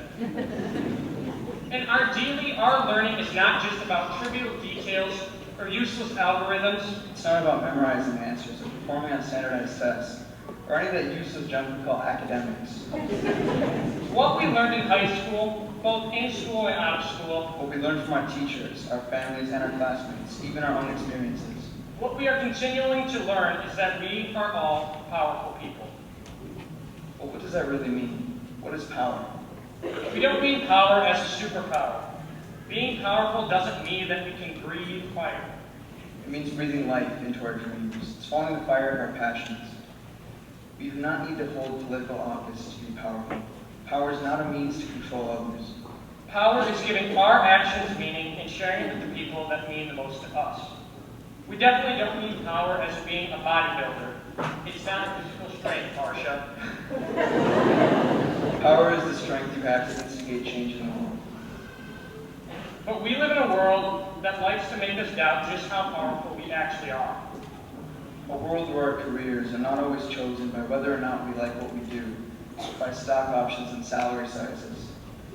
Speaker 6: And ideally, our learning is not just about trivial details or useless algorithms.
Speaker 9: It's not about memorizing answers or performing on standardized tests, or any of that useless junk we call academics.
Speaker 6: What we learned in high school, both in school and out of school,
Speaker 9: What we learned from our teachers, our families, and our classmates, even our own experiences.
Speaker 6: what we are continuing to learn is that we are all powerful people.
Speaker 9: But what does that really mean? What is power?
Speaker 6: We don't mean power as a superpower. Being powerful doesn't mean that we can breathe fire.
Speaker 9: It means breathing life into our dreams. It's following the fire of our passions. We do not need to hold political office to be powerful. Power is not a means to control others.
Speaker 6: Power is giving our actions meaning and sharing it with the people that mean the most to us. We definitely don't need power as being a bodybuilder. It's not a physical strength, Marcia.
Speaker 9: Power is the strength you have to instigate change in the world.
Speaker 6: But we live in a world that likes to make us doubt just how powerful we actually are.
Speaker 9: A world where our careers are not always chosen by whether or not we like what we do, by stock options and salary sizes,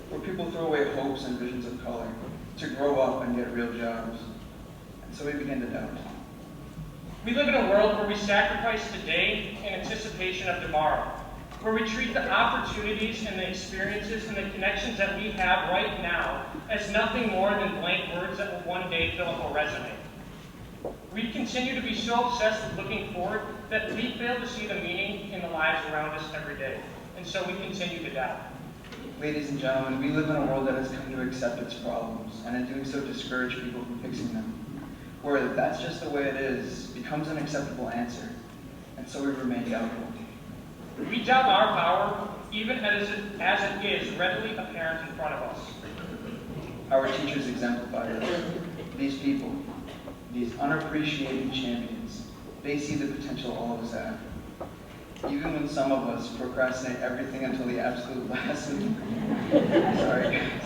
Speaker 9: where people throw away hopes and visions of color to grow up and get real jobs. And so we begin to doubt.
Speaker 6: We live in a world where we sacrifice today in anticipation of tomorrow, where we treat the opportunities and the experiences and the connections that we have right now as nothing more than blank words that will one day fill up a resume. We continue to be so obsessed with looking forward that we fail to see the meaning in the lives around us every day. and so we continue to doubt.
Speaker 9: Ladies and gentlemen, we live in a world that has come to accept its problems, and in doing so discourage people from fixing them. Where that's just the way it is becomes an acceptable answer, and so we remain doubtful.
Speaker 6: We doubt our power, even as it is readily apparent in front of us.
Speaker 9: Our teachers exemplify this. These people, these unappreciated champions, they see the potential all of us have. Even when some of us procrastinate everything until the absolute last minute. Sorry, guys.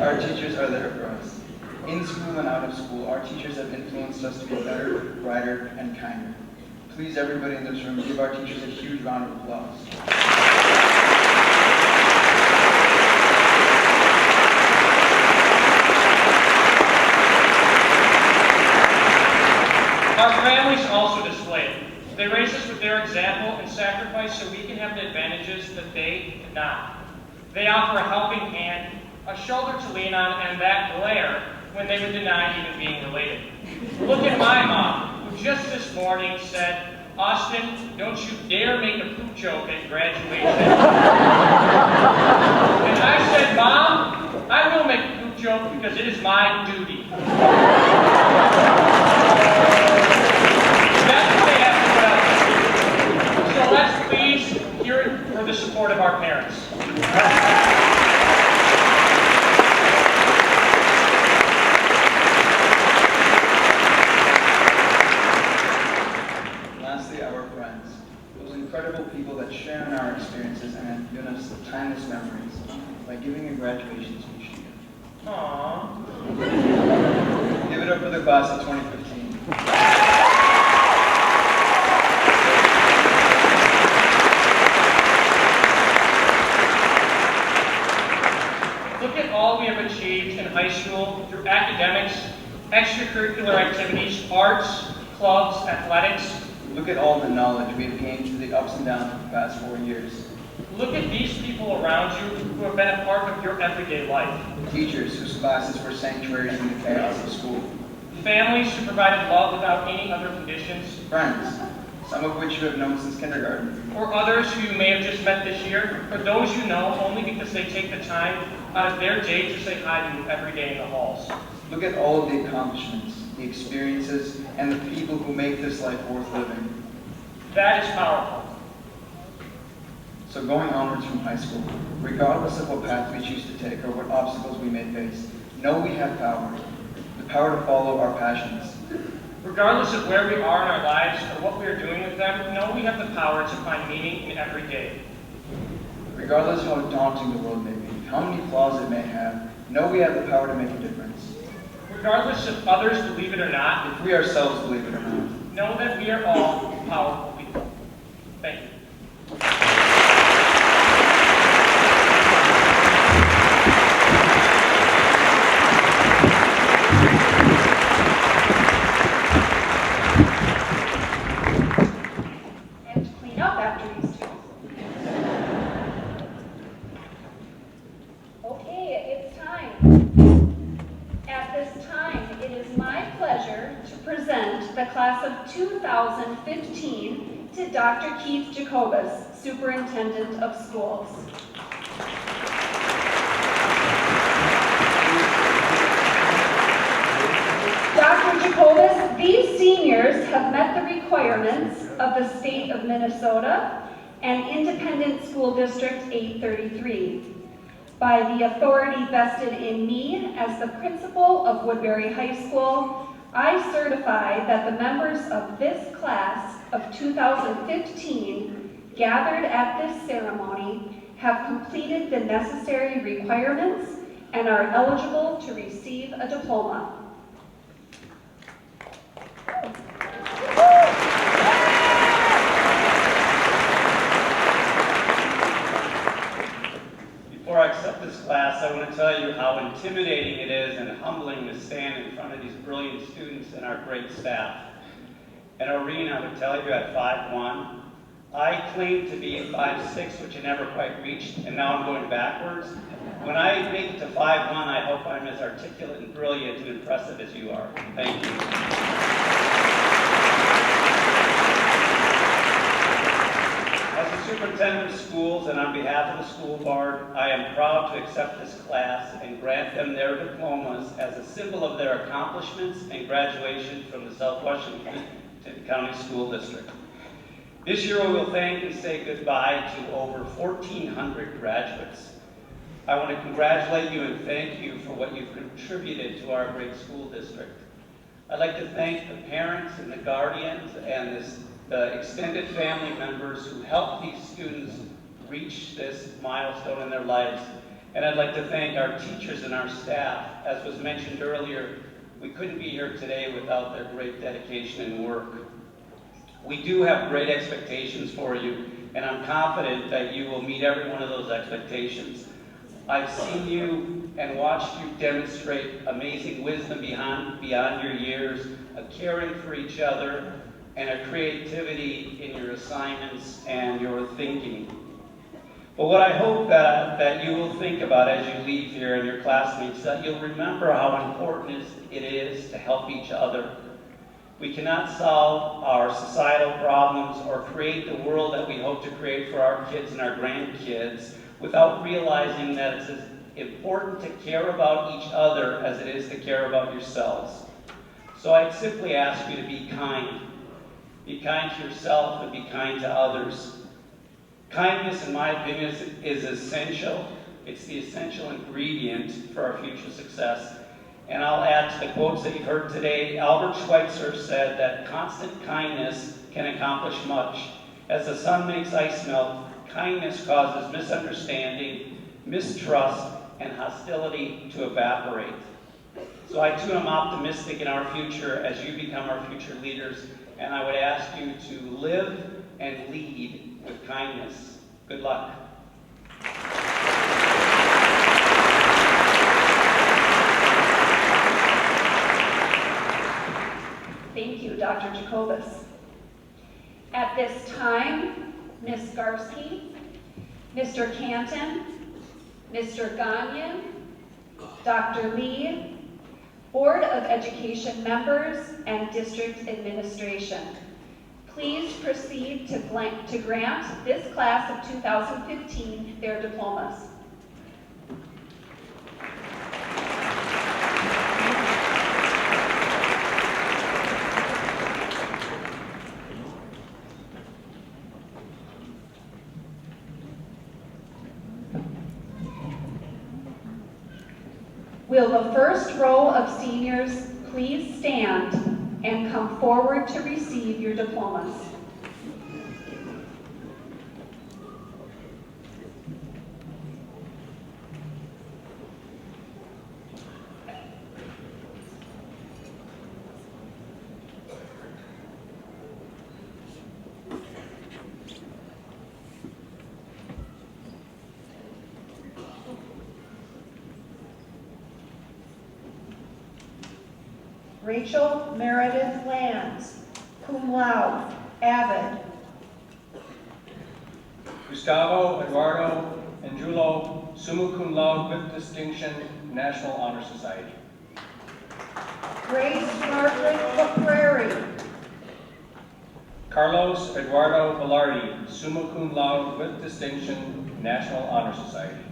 Speaker 9: Our teachers are there for us. In school and out of school, our teachers have influenced us to be better, brighter, and kinder. Please, everybody in this room, give our teachers a huge round of applause.
Speaker 6: Our families also display it. They raise us with their example and sacrifice so we can have the advantages that they did not. They offer a helping hand, a shoulder to lean on, and that glare when they would deny even being related. Look at my mom, who just this morning said, "Austin, don't you dare make a poop joke at graduation." And I said, "Mom, I will make a poop joke because it is my duty." That's what they have to put up with. So let's please hear it for the support of our parents.
Speaker 9: Lastly, our friends, those incredible people that share in our experiences and have given us timeless memories by giving a graduation speech together.
Speaker 6: Aww.
Speaker 9: Give it up for the class of 2015.
Speaker 6: Look at all we have achieved in high school through academics, extracurricular activities, arts, clubs, athletics.
Speaker 9: Look at all the knowledge we have gained through the ups and downs of the past 4 years.
Speaker 6: Look at these people around you who have been a part of your everyday life.
Speaker 9: Teachers whose classes were sanctuaries in the chaos of school.
Speaker 6: Families who provided love without any other conditions.
Speaker 9: Friends, some of which you have known since kindergarten.
Speaker 6: Or others who you may have just met this year. Or those you know only because they take the time out of their day to say hi to you every day in the halls.
Speaker 9: Look at all of the accomplishments, the experiences, and the people who make this life worth living.
Speaker 6: That is powerful.
Speaker 9: So going onwards from high school, regardless of what path we choose to take or what obstacles we may face, know we have power. The power to follow our passions.
Speaker 6: Regardless of where we are in our lives or what we are doing with them, know we have the power to find meaning in every day.
Speaker 9: Regardless of how daunting the world may be, how many flaws it may have, know we have the power to make a difference.
Speaker 6: Regardless if others believe it or not,
Speaker 9: If we ourselves believe it or not.
Speaker 6: know that we are all powerful people. Thank you.
Speaker 1: And to clean up after these two. Okay, it's time. At this time, it is my pleasure to present the class of 2015 to Dr. Keith Jacobus, Superintendent of Schools. Dr. Jacobus, these seniors have met the requirements of the state of Minnesota and Independent School District 833. By the authority vested in me as the principal of Woodbury High School, I certify that the members of this class of 2015 gathered at this ceremony have completed the necessary requirements and are eligible to receive a diploma.
Speaker 8: Before I accept this class, I want to tell you how intimidating it is and humbling to stand in front of these brilliant students and our great staff. In Irene, I would tell you at 5'1", I claimed to be 5'6", which I never quite reached, and now I'm going backwards. When I make it to 5'1", I hope I'm as articulate and brilliant and impressive as you are. Thank you. As a
Speaker 10: superintendent of schools and on behalf of the school board, I am proud to accept this class and grant them their diplomas as a symbol of their accomplishments and graduation from the South Washington County School District. This year we will thank and say goodbye to over 1,400 graduates. I want to congratulate you and thank you for what you've contributed to our great school district. I'd like to thank the parents and the guardians and the extended family members who helped these students reach this milestone in their lives. And I'd like to thank our teachers and our staff. As was mentioned earlier, we couldn't be here today without their great dedication and work. We do have great expectations for you, and I'm confident that you will meet every one of those expectations. I've seen you and watched you demonstrate amazing wisdom beyond your years, a caring for each other, and a creativity in your assignments and your thinking. But what I hope that you will think about as you leave here and your classmates, that you'll remember how important it is to help each other. We cannot solve our societal problems or create the world that we hope to create for our kids and our grandkids without realizing that it's as important to care about each other as it is to care about yourselves. So I'd simply ask you to be kind. Be kind to yourself and be kind to others. Kindness, in my opinion, is essential. It's the essential ingredient for our future success. And I'll add to the quotes that you've heard today. Albert Schweitzer said that constant kindness can accomplish much. As the sun makes ice melt, kindness causes misunderstanding, mistrust, and hostility to evaporate. So I too am optimistic in our future as you become our future leaders, and I would ask you to live and lead with kindness. Good luck.
Speaker 1: Thank you, Dr. Jacobus. At this time, Ms. Garsky, Mr. Canton, Mr. Gagnon, Dr. Lee, Board of Education members, and district administration. Please proceed to grant this class of 2015 their diplomas. Will the first row of seniors please stand and come forward to receive your diplomas? Rachel Meredith Lands, cum laude, Avid.
Speaker 2: Gustavo Eduardo Angulo, summa cum laude with distinction, National Honor Society.
Speaker 1: Grace Margaret Caprari.
Speaker 2: Carlos Eduardo Velarde, summa cum laude with distinction, National Honor Society.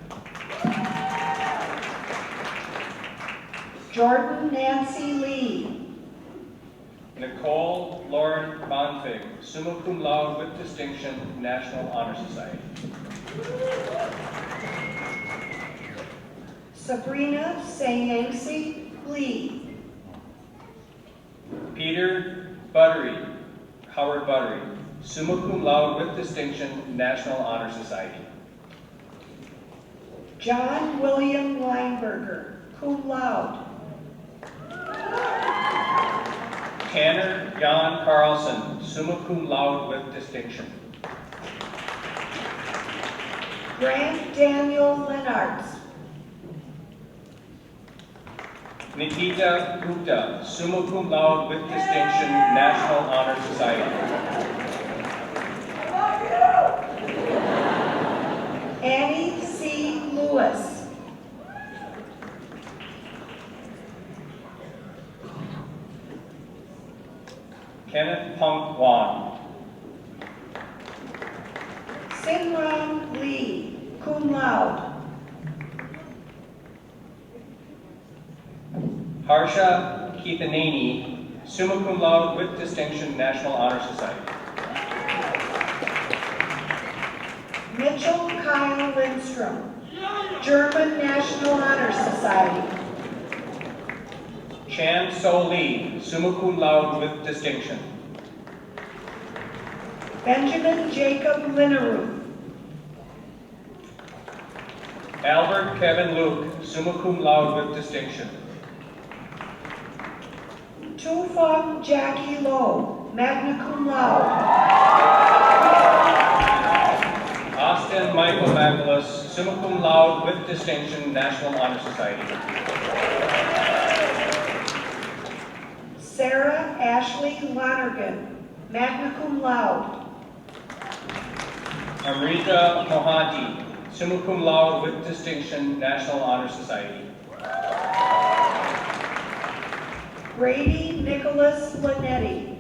Speaker 1: Jordan Nancy Lee.
Speaker 2: Nicole Lauren Bonfig, summa cum laude with distinction, National Honor Society.
Speaker 1: Sabrina Sayangsi Lee.
Speaker 2: Peter Buttery, Howard Buttery, summa cum laude with distinction, National Honor Society.
Speaker 1: John William Weinberger, cum laude.
Speaker 2: Tanner Jan Carlson, summa cum laude with distinction.
Speaker 1: Grant Daniel Lenartz.
Speaker 2: Nikita Gupta, summa cum laude with distinction, National Honor Society.
Speaker 1: Annie C. Lewis.
Speaker 2: Kenneth Punk Wan.
Speaker 11: Hyun Lee, cum laude.
Speaker 2: Harsha Keithaneni, summa cum laude with distinction, National Honor Society.
Speaker 11: Mitchell Kyle Lindstrom, German National Honor Society.
Speaker 2: Chan So Lee, summa cum laude with distinction.
Speaker 11: Benjamin Jacob Linneruth,
Speaker 2: Albert Kevin Luke, summa cum laude with distinction.
Speaker 11: Tu Fong Jackie Lowe, magna cum laude.
Speaker 2: Austin Michael Magnus, summa cum laude with distinction, National Honor Society.
Speaker 11: Sarah Ashley Lonergan, magna cum laude.
Speaker 2: Amrita Mohanty, summa cum laude with distinction, National Honor Society.
Speaker 11: Brady Nicholas Linetti,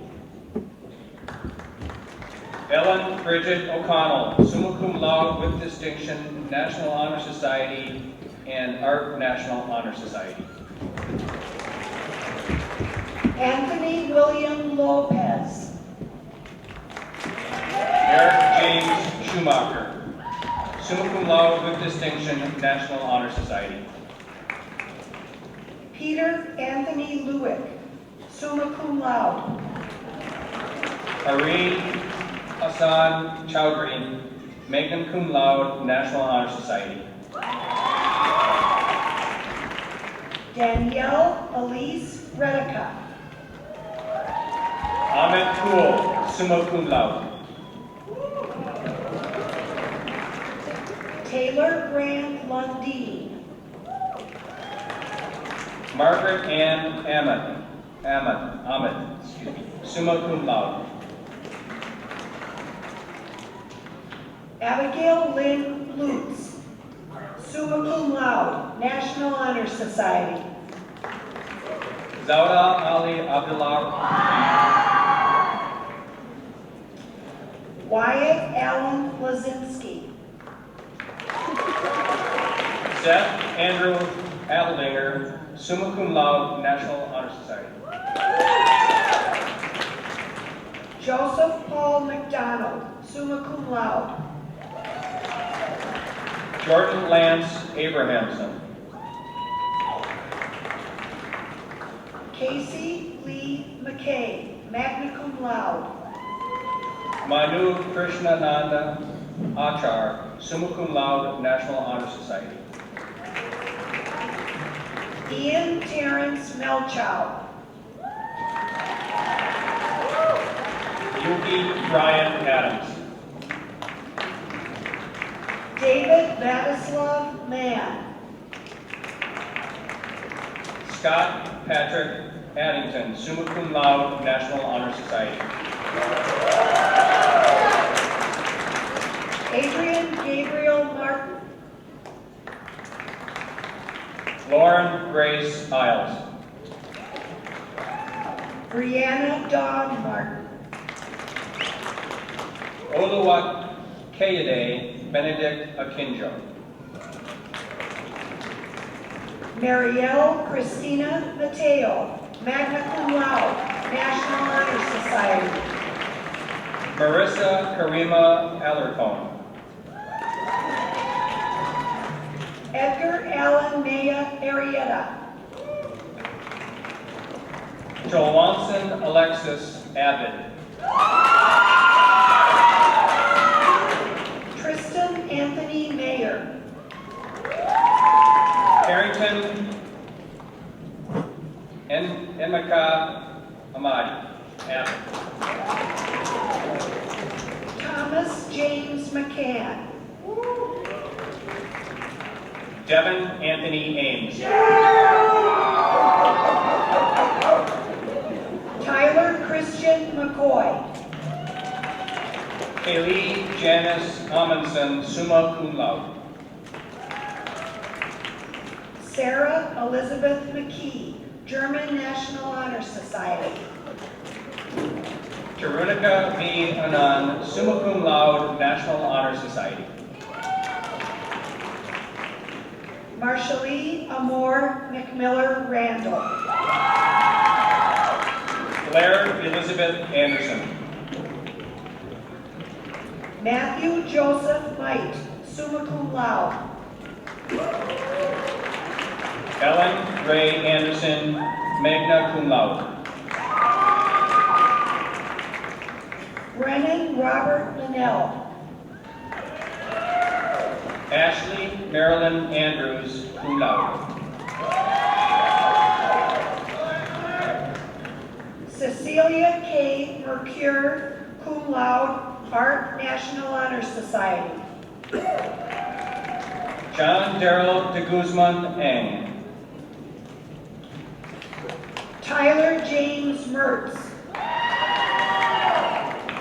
Speaker 2: Ellen Bridget O'Connell, summa cum laude with distinction, National Honor Society and Art National Honor Society.
Speaker 11: Anthony William Lopez,
Speaker 2: Eric James Schumacher, summa cum laude with distinction, National Honor Society.
Speaker 11: Peter Anthony Lewick, summa cum laude.
Speaker 2: Areen Hassan Chowdhury, magna cum laude, National Honor Society.
Speaker 11: Danielle Elise Redica,
Speaker 2: Ahmed Kool, summa cum laude.
Speaker 11: Taylor Grant Lundeen,
Speaker 2: Margaret Ann Ahmed, summa cum laude.
Speaker 11: Abigail Lynn Lutz, summa cum laude, National Honor Society.
Speaker 2: Zawda Ali Abdullah,
Speaker 11: Wyatt Allen Blazinski,
Speaker 2: Seth Andrew Adeldinger, summa cum laude, National Honor Society.
Speaker 11: Joseph Paul McDonald, summa cum laude.
Speaker 2: Jordan Lance Abrahamson,
Speaker 11: Casey Lee McKay, magna cum laude.
Speaker 2: Manu Krishnananda Achar, summa cum laude, National Honor Society.
Speaker 11: Ian Terrence Melchow,
Speaker 2: Yuki Brian Adams,
Speaker 11: David Vladislav Mann,
Speaker 2: Scott Patrick Addington, summa cum laude, National Honor Society.
Speaker 11: Adrian Gabriel Martin,
Speaker 2: Lauren Grace Isles,
Speaker 11: Brianna Dawn Martin,
Speaker 2: Oluwat Kayode Benedict Akinjo,
Speaker 11: Marielle Christina Mateo, magna cum laude, National Honor Society.
Speaker 2: Marissa Karima Alarcon,
Speaker 11: Edgar Allen Maya Arietta,
Speaker 2: Joelson Alexis Abbott,
Speaker 11: Tristan Anthony Mayer,
Speaker 2: Carrington Emeka Amadi, Abbott,
Speaker 11: Thomas James McCann,
Speaker 2: Devin Anthony Ames,
Speaker 11: Tyler Christian McCoy,
Speaker 2: Kaylee Janice Amundsen, summa cum laude,
Speaker 11: Sarah Elizabeth McKee, German National Honor Society.
Speaker 2: Tarunika V. Anand, summa cum laude, National Honor Society.
Speaker 11: Marshallee Amore McMiller Randall.
Speaker 2: Blair Elizabeth Anderson.
Speaker 11: Matthew Joseph Might, summa cum laude.
Speaker 2: Ellen Ray Anderson, magna cum laude.
Speaker 11: Brennan Robert Linnell.
Speaker 2: Ashley Marilyn Andrews, cum laude.
Speaker 11: Cecilia K. Mercure, cum laude, Art National Honor Society.
Speaker 2: John Darrell de Guzman Eng.
Speaker 11: Tyler James Mertz.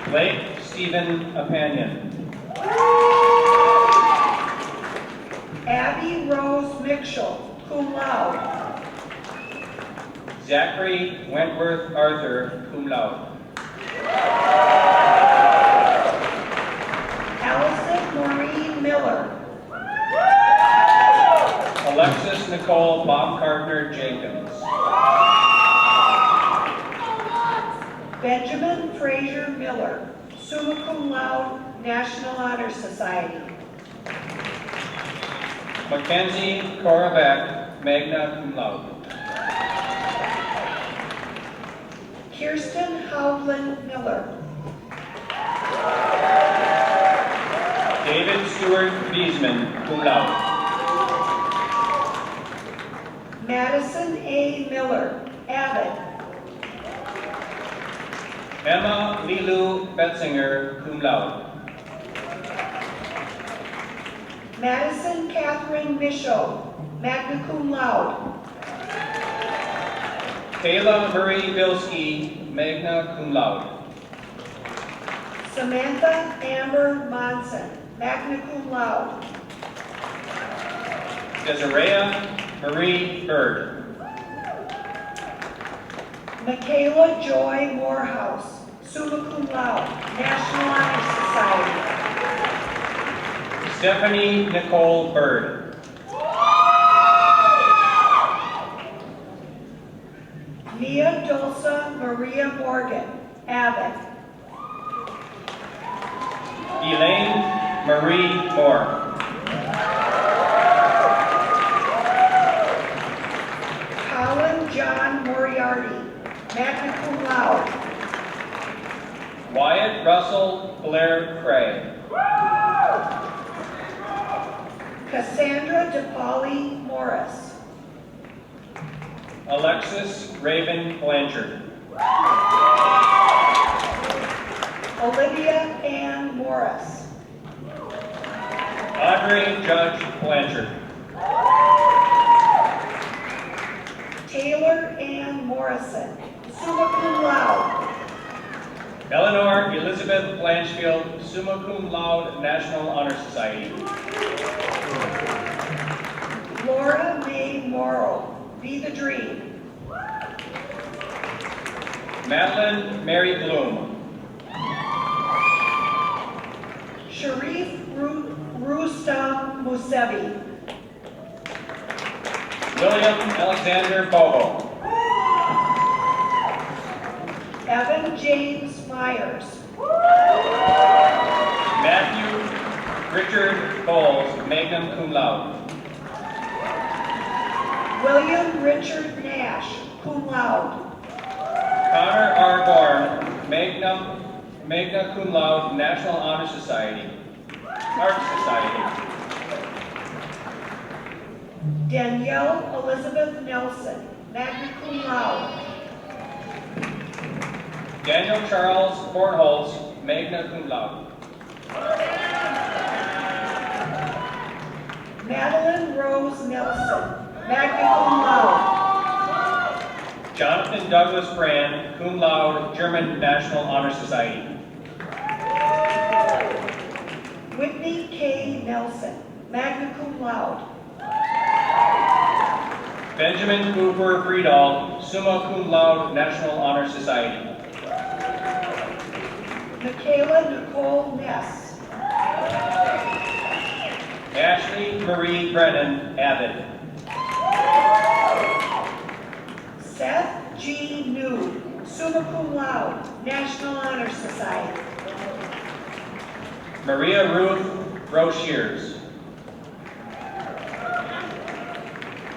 Speaker 2: Blake Stephen Apanion.
Speaker 11: Abby Rose Mitchell, cum laude.
Speaker 2: Zachary Wentworth Arthur, cum laude.
Speaker 11: Allison Maureen Miller.
Speaker 2: Alexis Nicole Baumgartner Jenkins.
Speaker 11: Benjamin Fraser Miller, summa cum laude, National Honor Society.
Speaker 2: Mackenzie Korovak, magna cum laude.
Speaker 11: Kirsten Howland Miller.
Speaker 2: David Stewart Biesman, cum laude.
Speaker 11: Madison A. Miller, Abbott.
Speaker 2: Emma Lilu Betzinger, cum laude.
Speaker 11: Madison Catherine Michaud, magna cum laude.
Speaker 2: Kayla Marie Bilski, magna cum laude.
Speaker 11: Samantha Amber Monson, magna cum laude.
Speaker 2: Desiree Marie Bird.
Speaker 11: Michaela Joy Morehouse, summa cum laude, National Honor Society.
Speaker 2: Stephanie Nicole Bird.
Speaker 11: Mia Dulce Maria Morgan, Abbott.
Speaker 2: Elaine Marie Moore.
Speaker 11: Colin John Moriarty, magna cum laude.
Speaker 2: Wyatt Russell Blair Cray.
Speaker 11: Cassandra DePauli Morris.
Speaker 2: Alexis Raven Blanchard.
Speaker 11: Olivia Ann Morris.
Speaker 2: Audrey Judge Blanchard.
Speaker 11: Taylor Ann Morrison, summa cum laude.
Speaker 2: Eleanor Elizabeth Blanchfield, summa cum laude, National Honor Society.
Speaker 11: Laura May Morrow, Be the Dream.
Speaker 2: Madeline Mary Bloom.
Speaker 11: Sharif Rustam Musevi.
Speaker 2: William Alexander Bobo.
Speaker 11: Evan James Myers.
Speaker 2: Matthew Richard Bowles, magna cum laude.
Speaker 11: William Richard Nash, cum laude.
Speaker 2: Connor R. Bourne, magna cum laude, National Honor Society. Art Society.
Speaker 11: Danielle Elizabeth Nelson, magna cum laude.
Speaker 2: Daniel Charles Bornholz, magna cum laude.
Speaker 11: Madeline Rose Nelson, magna cum laude.
Speaker 2: Jonathan Douglas Brand, cum laude, German National Honor Society.
Speaker 11: Whitney K. Nelson, magna cum laude.
Speaker 2: Benjamin Cooper Friedel, summa cum laude, National Honor Society.
Speaker 11: Michaela Nicole Ness.
Speaker 10: Ashley Marie Brennan, Abbott.
Speaker 11: Seth G. New, summa cum laude, National Honor Society.
Speaker 10: Maria Ruth Rochiers.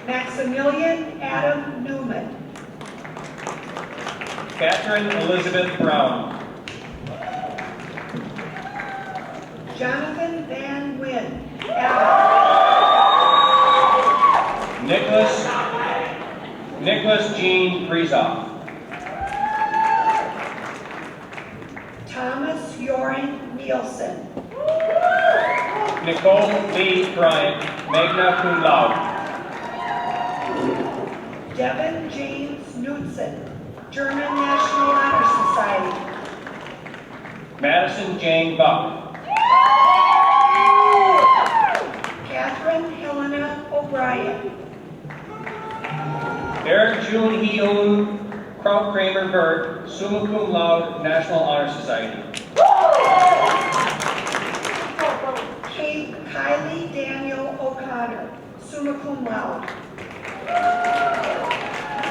Speaker 11: Maximilian Adam Newman.
Speaker 10: Catherine Elizabeth Brown.
Speaker 11: Jonathan Van Wyn, Abbott.
Speaker 10: Nicholas Jean Breezoff.
Speaker 11: Thomas Yoring Nielsen.
Speaker 10: Nicole Lee Bryant, magna cum laude.
Speaker 11: Devin James Knudsen, German National Honor Society.
Speaker 10: Madison Jane Buck.
Speaker 11: Catherine Helena O'Brien.
Speaker 10: Eric June Heun Kraut Kramer Burt, summa cum laude, National Honor Society.
Speaker 11: Kylie Daniel O'Connor, summa cum laude.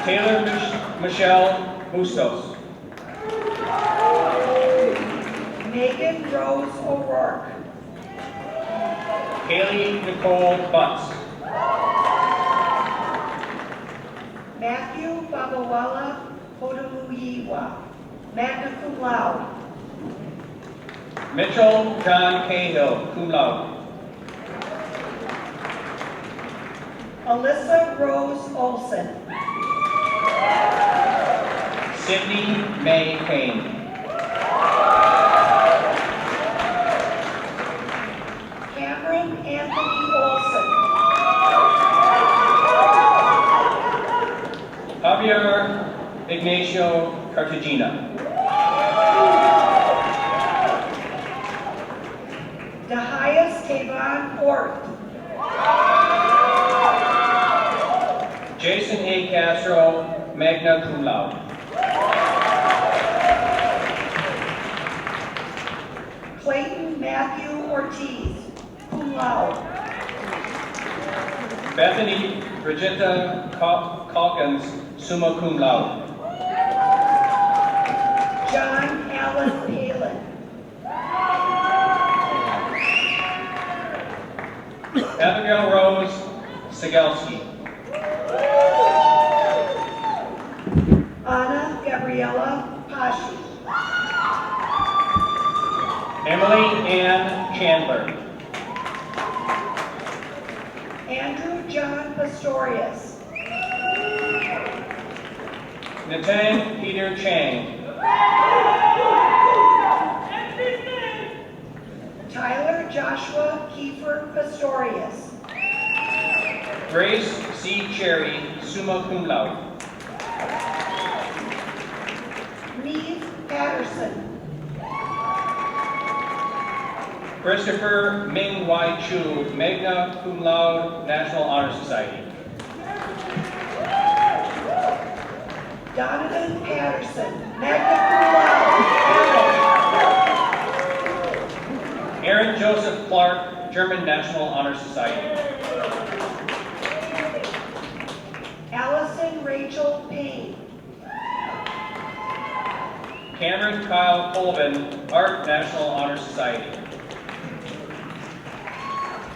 Speaker 10: Taylor Michelle Bustos.
Speaker 11: Megan Rose O'Rourke.
Speaker 10: Haley Nicole Butts.
Speaker 11: Matthew Babawala Hodoluyiwa, magna cum laude.
Speaker 10: Mitchell John Cahill, cum laude.
Speaker 11: Alyssa Rose Olson.
Speaker 10: Sydney May Payne.
Speaker 11: Cameron Anthony Olson.
Speaker 10: Javier Ignacio Cartagena.
Speaker 11: Dahias Tavon Orth.
Speaker 10: Jason A. Castro, magna cum laude.
Speaker 11: Clayton Matthew Ortiz, cum laude.
Speaker 10: Bethany Brigitta Calkins, summa cum laude.
Speaker 11: John Allen Palin.
Speaker 10: Abigail Rose Segelski.
Speaker 11: Anna Gabriella Pashi.
Speaker 10: Emily Ann Chandler.
Speaker 11: Andrew John Pastorius.
Speaker 10: Nathan Peter Chang.
Speaker 11: Tyler Joshua Kiefer Pastorius.
Speaker 10: Grace C. Cherry, summa cum laude.
Speaker 11: Neve Patterson.
Speaker 10: Christopher Ming Y. Chu, magna cum laude, National Honor Society.
Speaker 11: Donovan Patterson, magna cum laude.
Speaker 10: Aaron Joseph Clark, German National Honor Society.
Speaker 11: Allison Rachel Payne.
Speaker 10: Cameron Kyle Colvin, Art National Honor Society.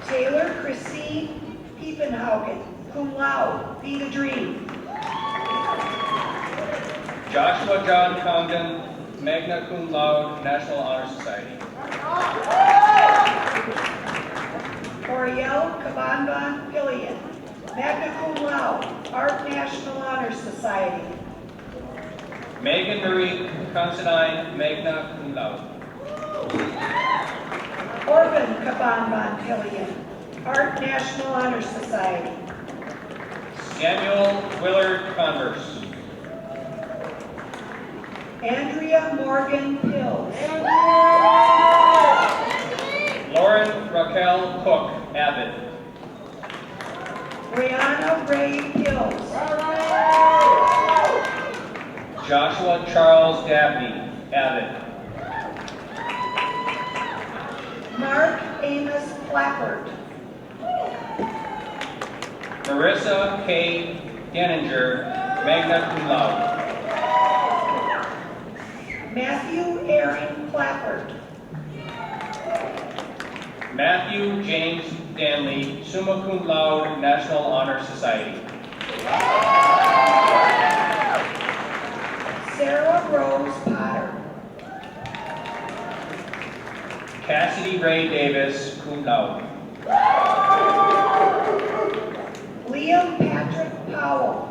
Speaker 11: Taylor Christine Piepenhaugen, cum laude, Be the Dream.
Speaker 10: Joshua John Congdon, magna cum laude, National Honor Society.
Speaker 11: Oriel Kabanban Pillion, magna cum laude, Art National Honor Society.
Speaker 10: Megan Marie Considine, magna cum laude.
Speaker 11: Orban Kabanban Pillion, Art National Honor Society.
Speaker 10: Samuel Willard Converse.
Speaker 11: Andrea Morgan Pills.
Speaker 10: Lauren Raquel Cook, Abbott.
Speaker 11: Brianna Ray Pills.
Speaker 10: Joshua Charles Dabney, Abbott.
Speaker 11: Mark Amos Plappert.
Speaker 2: Marissa K. Ganninger, magna cum laude.
Speaker 11: Matthew Aaron Clapper.
Speaker 2: Matthew James Danley, summa cum laude, National Honor Society.
Speaker 11: Sarah Rose Potter.
Speaker 2: Cassidy Ray Davis, cum laude.
Speaker 11: Liam Patrick Powell.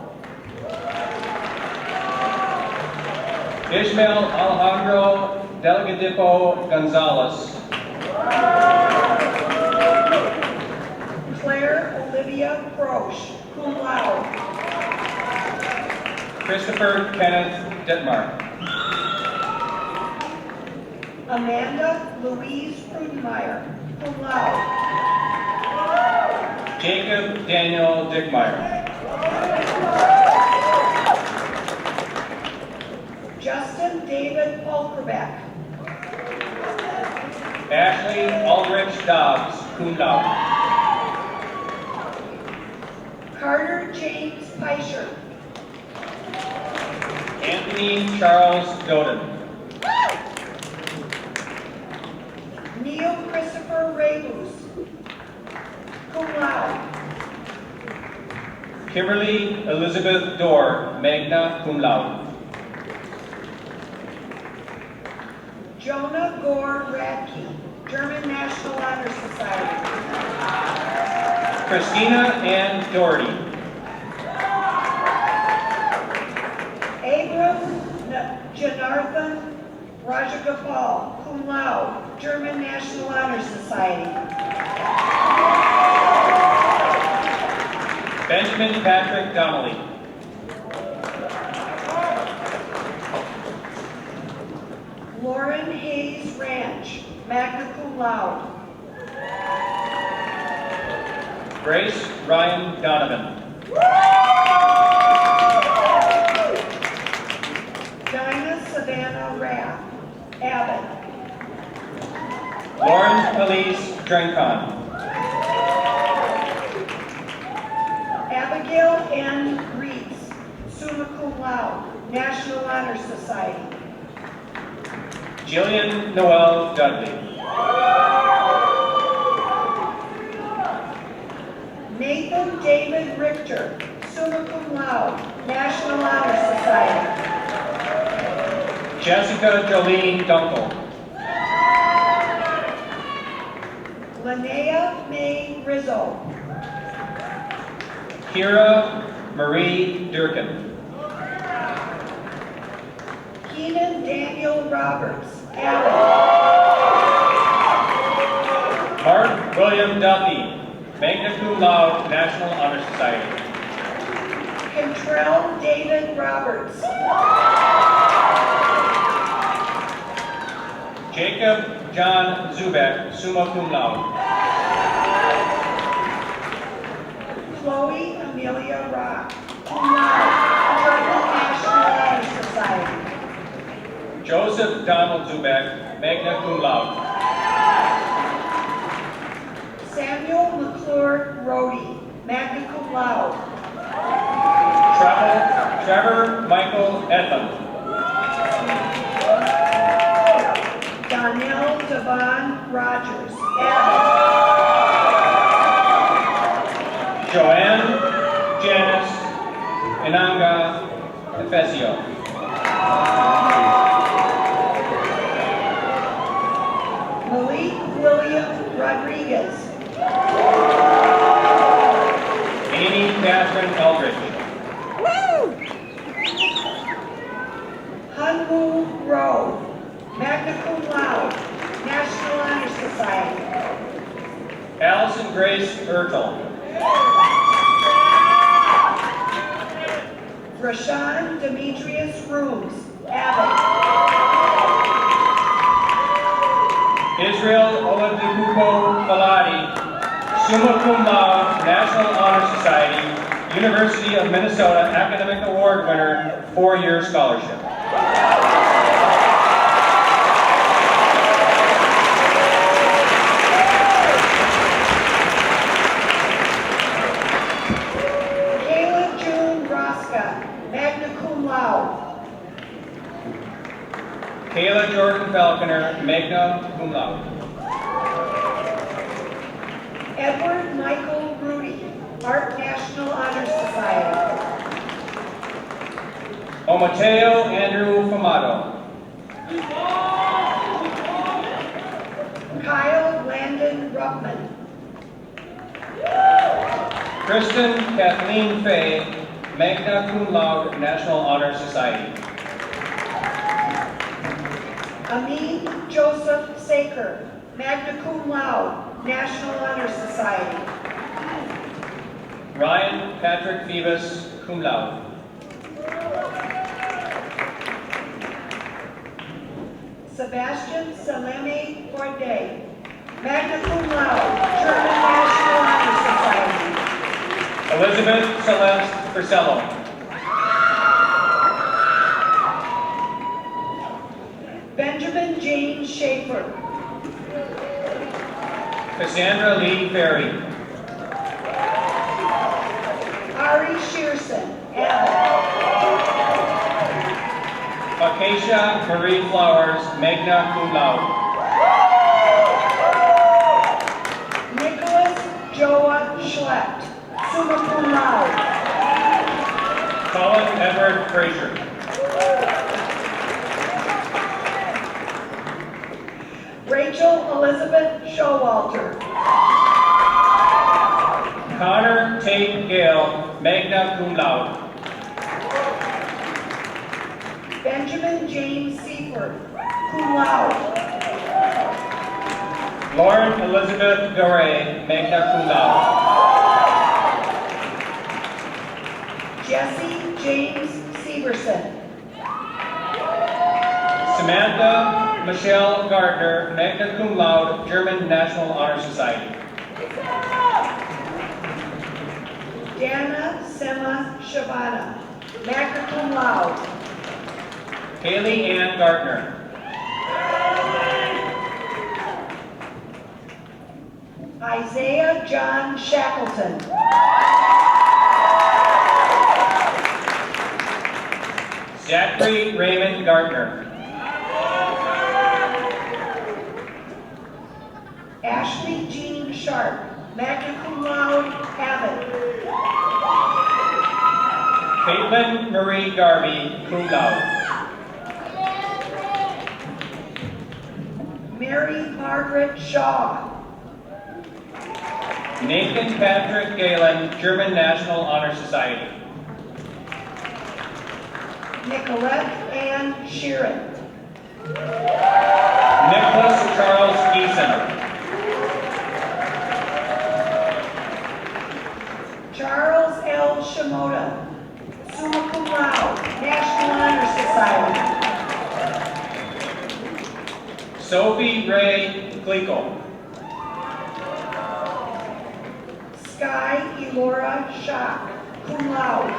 Speaker 2: Ishmael Alejandro Delgadipo Gonzalez.
Speaker 11: Claire Olivia Croce, cum laude.
Speaker 2: Christopher Kenneth Detmar.
Speaker 11: Amanda Louise Prudenmeyer, cum laude.
Speaker 2: Jacob Daniel Dickmeyer.
Speaker 11: Justin David Polkerbeck.
Speaker 2: Ashley Aldrich Dobbs, cum laude.
Speaker 11: Carter James Peischer.
Speaker 2: Anthony Charles Doden.
Speaker 11: Neil Christopher Rebus, cum laude.
Speaker 2: Kimberly Elizabeth Dorr, magna cum laude.
Speaker 11: Jonah Gore Radke, German National Honor Society.
Speaker 2: Christina Ann Doherty.
Speaker 11: Abram Janarthan Rajagopal, cum laude, German National Honor Society.
Speaker 2: Benjamin Patrick Donnelly.
Speaker 11: Lauren Hayes Ranch, magna cum laude.
Speaker 2: Grace Ryan Donovan.
Speaker 11: Dinah Savannah Rath, Abbott.
Speaker 2: Lauren Elise Drenkon.
Speaker 11: Abigail N. Reeds, summa cum laude, National Honor Society.
Speaker 2: Jillian Noel Dudley.
Speaker 11: Nathan David Richter, summa cum laude, National Honor Society.
Speaker 2: Jessica Jolene Dunkel.
Speaker 11: Linnea May Rizzo.
Speaker 2: Kira Marie Durkin.
Speaker 11: Keenan Daniel Roberts, Abbott.
Speaker 2: Mark William Duffy, magna cum laude, National Honor Society.
Speaker 11: Contrell David Roberts.
Speaker 2: Jacob John Zubek, summa cum laude.
Speaker 11: Chloe Amelia Rock, cum laude, German National Honor Society.
Speaker 2: Joseph Donald Zubek, magna cum laude.
Speaker 11: Samuel McClure Rhodey, magna cum laude.
Speaker 2: Trevor Michael Edmund.
Speaker 11: Donnell Devon Rogers, Abbott.
Speaker 2: Joanne Janice Inanga Efesio.
Speaker 11: Malik William Rodriguez.
Speaker 2: Amy Catherine Eldridge.
Speaker 11: Hunwoo Rowe, magna cum laude, National Honor Society.
Speaker 2: Allison Grace Ertel.
Speaker 11: Rashawn Demetrius Rooms, Abbott.
Speaker 2: Israel Oladipupo Faladi, summa cum laude, National Honor Society, University of Minnesota Academic Award winner, 4-year scholarship. Kayla Jordan Falconer, magna cum laude.
Speaker 11: Edward Michael Rudy, Art National Honor Society.
Speaker 2: Omateo Andrew Famado.
Speaker 11: Kyle Landon Ruppman.
Speaker 2: Kristen Kathleen Fay, magna cum laude, National Honor Society.
Speaker 11: Amin Joseph Saker, magna cum laude, National Honor Society.
Speaker 2: Ryan Patrick Phoebus, cum laude.
Speaker 11: Sebastian Saleme Corday, magna cum laude, German National Honor Society.
Speaker 2: Elizabeth Celeste Frisello.
Speaker 11: Benjamin James Schaefer.
Speaker 2: Cassandra Lee Ferry.
Speaker 11: Ari Shearson, Abbott.
Speaker 2: Acacia Marie Flowers, magna cum laude.
Speaker 11: Nicholas Joa Schlecht, summa cum laude.
Speaker 2: Colin Edward Frazier.
Speaker 11: Rachel Elizabeth Showalter.
Speaker 2: Connor Tate Gale, magna cum laude.
Speaker 11: Benjamin James Seifert, cum laude.
Speaker 2: Lauren Elizabeth Garay, magna cum laude.
Speaker 11: Jesse James Severson.
Speaker 2: Samantha Michelle Gardner, magna cum laude, German National Honor Society.
Speaker 11: Dana Sema Shabana, magna cum laude.
Speaker 2: Haley Ann Gardner.
Speaker 11: Isaiah John Shackleton.
Speaker 2: Zachary Raymond Gardner.
Speaker 11: Ashley Jean Sharp, magna cum laude, Abbott.
Speaker 2: Caitlin Marie Garvey, cum laude.
Speaker 11: Mary Margaret Shaw.
Speaker 2: Nathan Patrick Galen, German National Honor Society.
Speaker 11: Nicolette Ann Sheeran.
Speaker 2: Nicholas Charles Geeson.
Speaker 11: Charles L. Shimoda, summa cum laude, National Honor Society.
Speaker 2: Sophie Ray Glico.
Speaker 11: Sky Elora Schock, cum laude.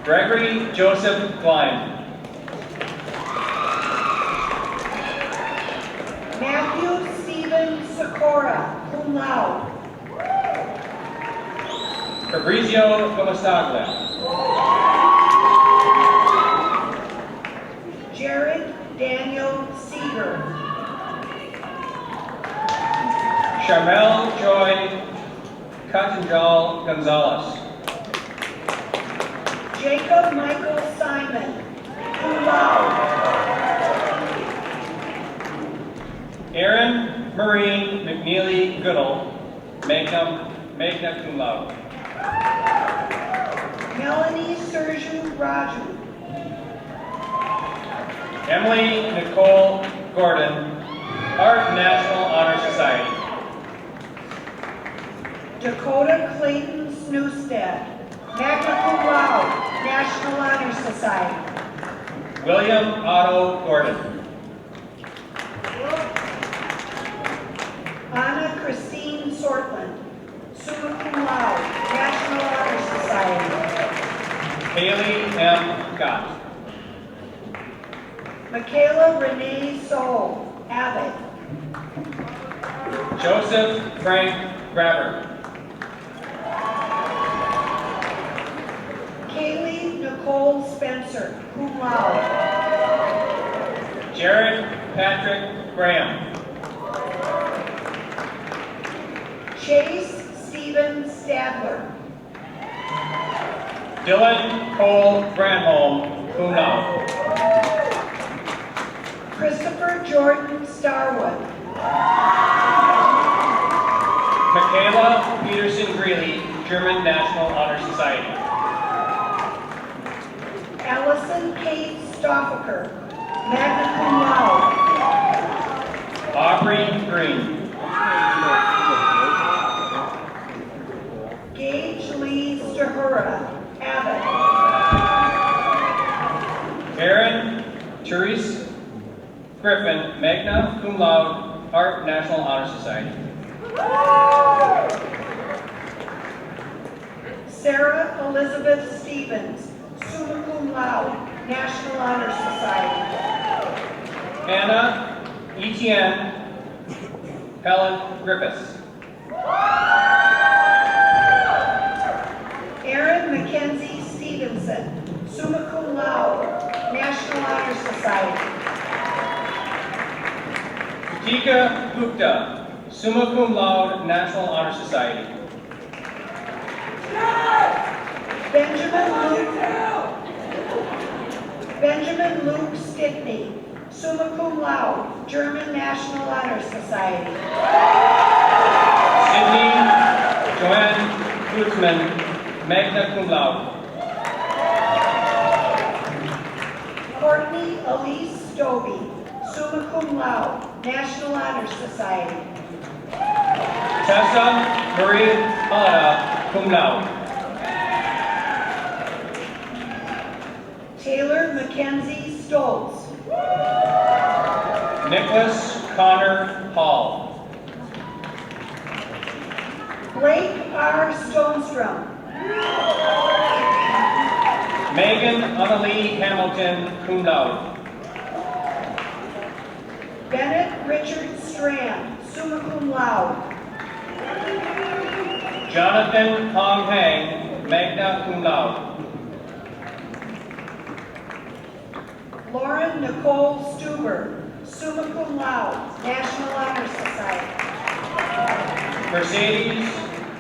Speaker 2: Gregory Joseph Klein.
Speaker 11: Matthew Stephen Sikora, cum laude.
Speaker 2: Fabrizio Gomastaglia.
Speaker 11: Jared Daniel Seeger.
Speaker 2: Charmel Joy Catanjal Gonzalez.
Speaker 11: Jacob Michael Simon, cum laude.
Speaker 2: Aaron Maureen McNeely Goodall, magna cum laude.
Speaker 11: Melanie Serju Raju.
Speaker 2: Emily Nicole Gordon, Art National Honor Society.
Speaker 11: Dakota Clayton Snewstead, magna cum laude, National Honor Society.
Speaker 2: William Otto Gordon.
Speaker 11: Anna Christine Sortland, summa cum laude, National Honor Society.
Speaker 2: Haley M. Scott.
Speaker 11: Michaela Renee Soul, Abbott.
Speaker 2: Joseph Frank Grabber.
Speaker 11: Kaylee Nicole Spencer, cum laude.
Speaker 2: Jared Patrick Graham.
Speaker 11: Chase Stephen Stadler.
Speaker 2: Dylan Cole Granholm, cum laude.
Speaker 11: Christopher Jordan Starwood.
Speaker 2: Michaela Peterson Greeley, German National Honor Society.
Speaker 11: Allison Kate Stoffaker, magna cum laude.
Speaker 2: Aubrey Green.
Speaker 11: Gage Lee Stahura, Abbott.
Speaker 2: Aaron Therese Griffin, magna cum laude, Art National Honor Society.
Speaker 11: Sarah Elizabeth Stevens, summa cum laude, National Honor Society.
Speaker 2: Anna Etienne Helen Griffiths.
Speaker 11: Aaron Mackenzie Stevenson, summa cum laude, National Honor Society.
Speaker 2: Tika Gupta, summa cum laude, National Honor Society.
Speaker 11: Benjamin Luke Stickney, summa cum laude, German National Honor Society.
Speaker 2: Sydney Joanne Gutzman, magna cum laude.
Speaker 11: Courtney Elise Stobie, summa cum laude, National Honor Society.
Speaker 2: Tessa Marie Halada, cum laude.
Speaker 11: Taylor Mackenzie Stoltz.
Speaker 2: Nicholas Connor Hall.
Speaker 11: Blake R. Stonestrom.
Speaker 2: Megan Annalie Hamilton, cum laude.
Speaker 11: Bennett Richard Strand, summa cum laude.
Speaker 2: Jonathan Hong Hang, magna cum laude.
Speaker 11: Lauren Nicole Stuber, summa cum laude, National Honor Society.
Speaker 2: Mercedes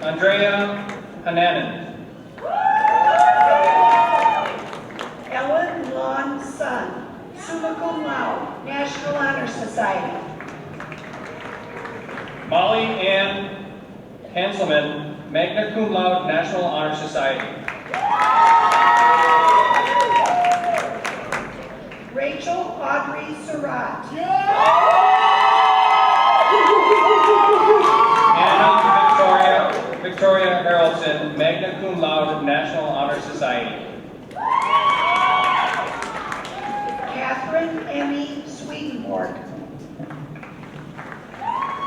Speaker 2: Andrea Hananen.
Speaker 11: Ellen Lon Sun, summa cum laude, National Honor Society.
Speaker 2: Molly Ann Hanselman, magna cum laude, National Honor Society.
Speaker 11: Rachel Audrey Surratt.
Speaker 2: Anna Victoria Harrelson, magna cum laude, National Honor Society.
Speaker 11: Catherine Emmy Swedenborg.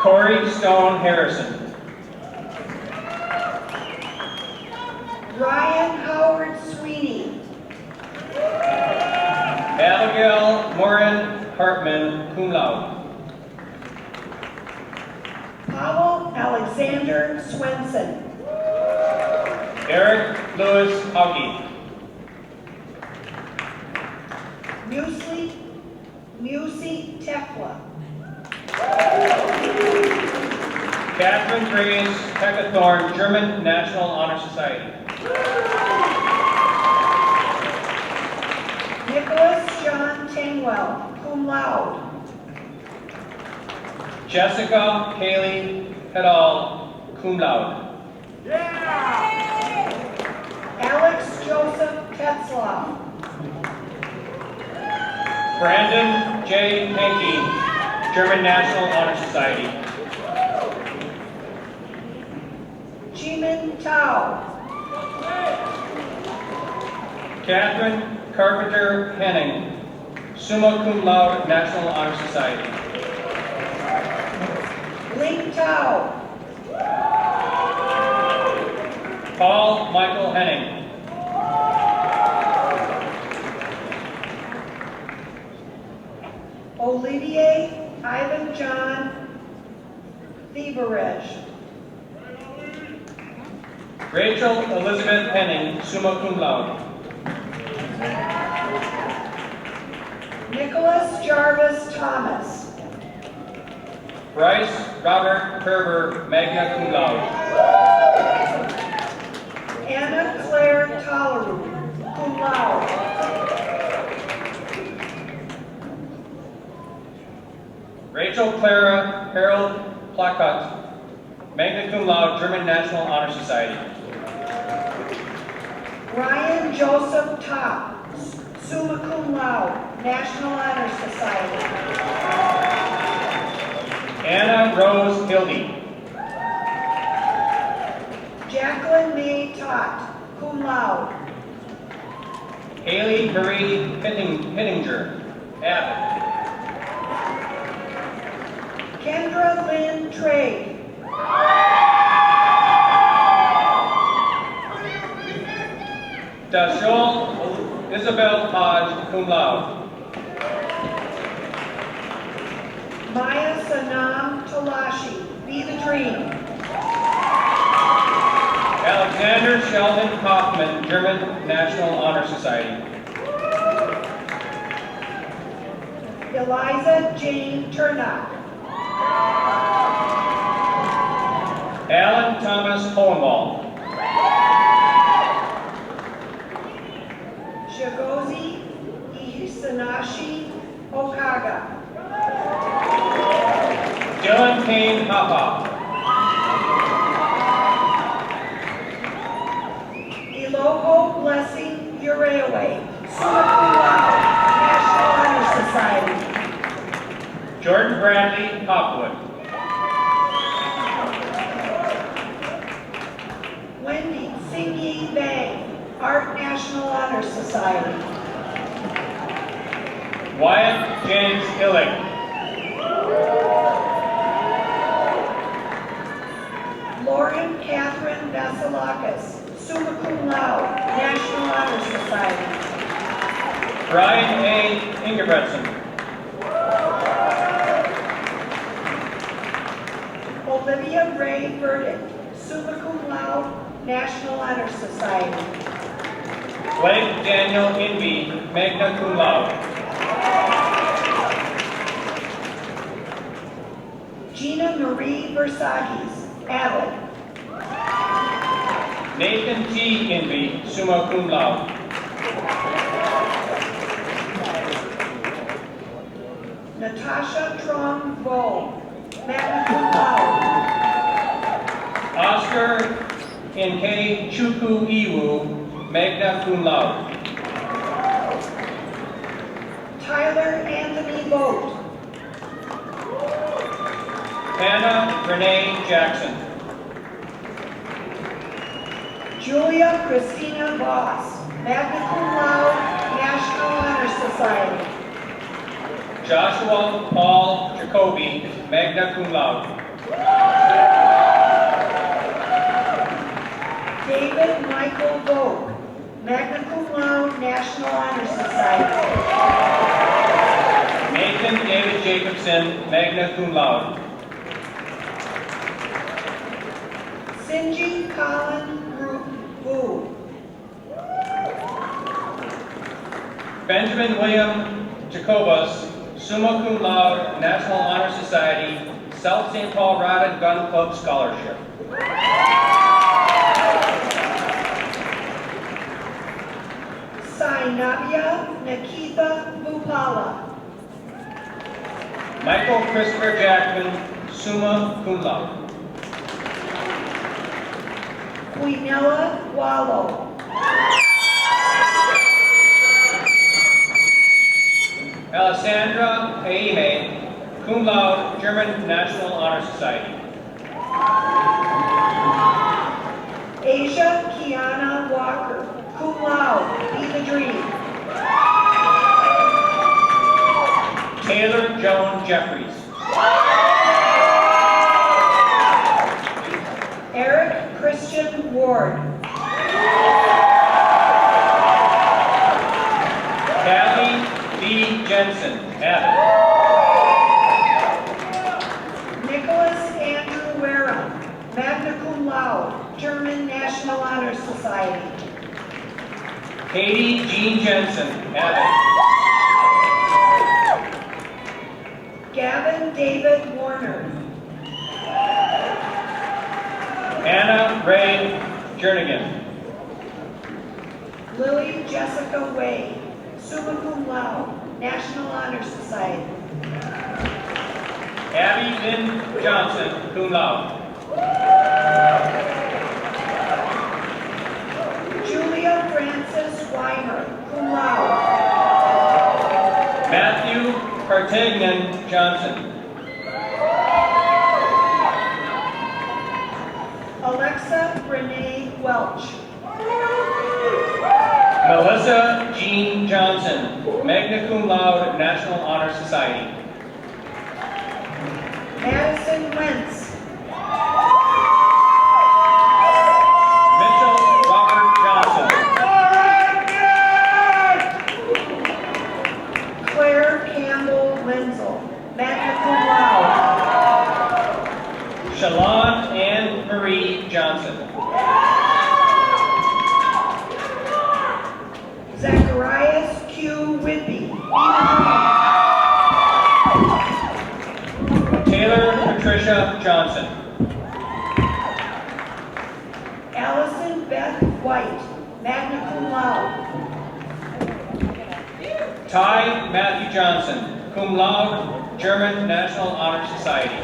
Speaker 2: Corey Stone Harrison.
Speaker 11: Ryan Howard Sweeney.
Speaker 2: Abigail Morin Hartman, cum laude.
Speaker 11: Pavel Alexander Swenson.
Speaker 2: Eric Lewis Hauke.
Speaker 11: Musi Tekla.
Speaker 2: Catherine Grace Heckathorn, German National Honor Society.
Speaker 11: Nicholas John Tangwell, cum laude.
Speaker 2: Jessica Kaylee Hedal, cum laude.
Speaker 11: Alex Joseph Tetzlaff.
Speaker 2: Brandon J. Hankey, German National Honor Society.
Speaker 11: Jimin Tao.
Speaker 2: Catherine Carpenter Henning, summa cum laude, National Honor Society.
Speaker 11: Ling Tao.
Speaker 2: Paul Michael Henning.
Speaker 11: Olivier Ivan John Thieberej.
Speaker 2: Rachel Elizabeth Henning, summa cum laude.
Speaker 11: Nicholas Jarvis Thomas.
Speaker 2: Bryce Robert Kerber, magna cum laude.
Speaker 11: Anna Claire Tolleru, cum laude.
Speaker 2: Rachel Clara Harold Plakat, magna cum laude, German National Honor Society.
Speaker 11: Ryan Joseph Topp, summa cum laude, National Honor Society.
Speaker 2: Anna Rose Hildy.
Speaker 11: Jacqueline May Tott, cum laude.
Speaker 2: Haley Marie Hittinger, Abbott.
Speaker 11: Kendra Lynn Trey.
Speaker 2: Dashol Isabel Hodge, cum laude.
Speaker 11: Maya Sanam Talashi, Be the Dream.
Speaker 2: Alexander Sheldon Kaufman, German National Honor Society.
Speaker 11: Eliza Jane Turnock.
Speaker 2: Alan Thomas Hohenwald.
Speaker 11: Shigozi Ihsanashi Okaga.
Speaker 2: Dylan Kane Papa.
Speaker 11: Iloko Blessing Urewe, summa cum laude, National Honor Society.
Speaker 2: Jordan Bradley Hopwood.
Speaker 11: Wendy Singyi Bang, Art National Honor Society.
Speaker 2: Wyatt James Illig.
Speaker 11: Lauren Catherine Vasilakis, summa cum laude, National Honor Society.
Speaker 2: Brian A. Ingebretson.
Speaker 11: Olivia Ray Burdick, summa cum laude, National Honor Society.
Speaker 2: Blake Daniel Inby, magna cum laude.
Speaker 11: Gina Marie Versakis, Abbott.
Speaker 2: Nathan T. Inby, summa cum laude.
Speaker 11: Natasha Trong Vo, magna cum laude.
Speaker 2: Oscar N.K. Chukwu Iwu, magna cum laude.
Speaker 11: Tyler Anthony Vogt.
Speaker 2: Hannah Renee Jackson.
Speaker 11: Julia Christina Voss, magna cum laude, National Honor Society.
Speaker 2: Joshua Paul Jacoby, magna cum laude.
Speaker 11: David Michael Vogt, magna cum laude, National Honor Society.
Speaker 2: Nathan David Jacobson, magna cum laude.
Speaker 11: Sinji Colin Wu.
Speaker 2: Benjamin William Jacobus, summa cum laude, National Honor Society, South St. Paul Rod and Gun Club Scholarship.
Speaker 11: Sainavia Nikita Bupala.
Speaker 2: Michael Christopher Jackman, summa cum laude.
Speaker 11: Quinella Wallow.
Speaker 2: Alessandra Aime, cum laude, German National Honor Society.
Speaker 11: Asia Kiana Walker, cum laude, Be the Dream.
Speaker 2: Taylor Joan Jeffries.
Speaker 11: Eric Christian Ward.
Speaker 2: Callie B. Jensen, Abbott.
Speaker 11: Nicholas Andrew Wareham, magna cum laude, German National Honor Society.
Speaker 2: Katie Jean Jensen, Abbott.
Speaker 11: Gavin David Warner.
Speaker 2: Anna Ray Jernigan.
Speaker 11: Lily Jessica Way, summa cum laude, National Honor Society.
Speaker 2: Abby Lynn Johnson, cum laude.
Speaker 11: Julia Frances Weimer, cum laude.
Speaker 2: Matthew Cartagnan Johnson.
Speaker 11: Alexa Renee Welch.
Speaker 2: Melissa Jean Johnson, magna cum laude, National Honor Society.
Speaker 11: Madison Wentz.
Speaker 2: Mitchell Robert Johnson.
Speaker 11: Claire Campbell Wenzel, magna cum laude.
Speaker 2: Shalon Ann Marie Johnson.
Speaker 11: Zacharias Q. Whitby.
Speaker 2: Taylor Patricia Johnson.
Speaker 11: Allison Beth White, magna cum laude.
Speaker 2: Ty Matthew Johnson, cum laude, German National Honor Society.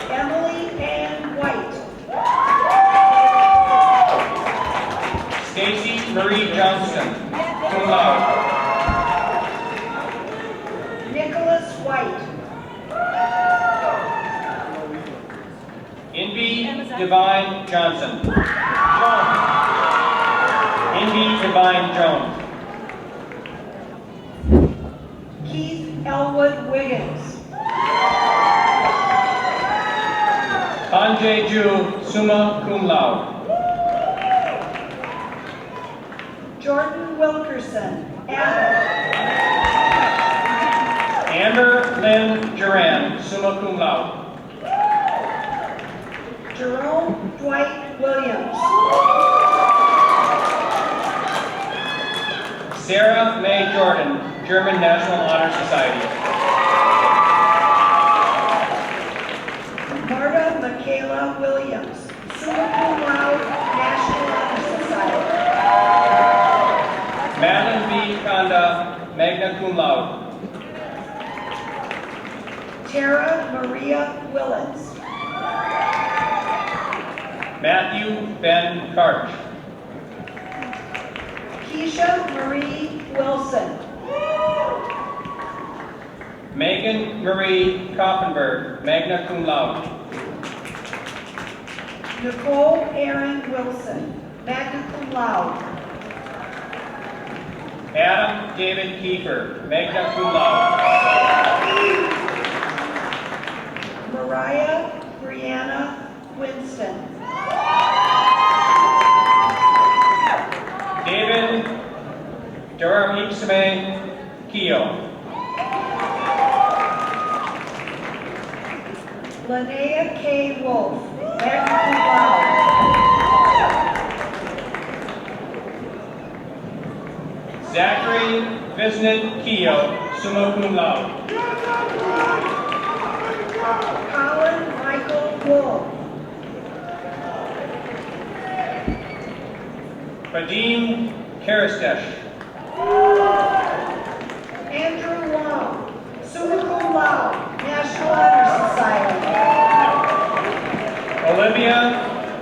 Speaker 11: Emily Ann White.
Speaker 2: Stacy Marie Johnston, cum laude.
Speaker 11: Nicholas White.
Speaker 2: Inby Divine Johnson. Inby Divine Jones.
Speaker 11: Keith Elwood Wiggins.
Speaker 2: Sanjay Ju, summa cum laude.
Speaker 11: Jordan Wilkerson. Adam.
Speaker 2: Amber Lynn Duran, summa cum laude.
Speaker 11: Jerome Dwight Williams.
Speaker 2: Sarah May Jordan, German National Honor Society.
Speaker 11: Marta Michaela Williams, summa cum laude, National Honor Society.
Speaker 2: Madeline B. Kanda, magna cum laude.
Speaker 11: Tara Maria Willits.
Speaker 2: Matthew Ben Karch.
Speaker 11: Keisha Marie Wilson.
Speaker 2: Megan Marie Koffenberg, magna cum laude.
Speaker 11: Nicole Aaron Wilson, magna cum laude.
Speaker 2: Adam David Kiefer, magna cum laude.
Speaker 11: Mariah Brianna Winston.
Speaker 2: David Durham Keo.
Speaker 11: Linnea K. Wolf, magna cum laude.
Speaker 2: Zachary Visnant Keo, summa cum laude.
Speaker 11: Colin Michael Wool.
Speaker 2: Vadim Karistesh.
Speaker 11: Andrew Wong, summa cum laude, National Honor Society.
Speaker 2: Olivia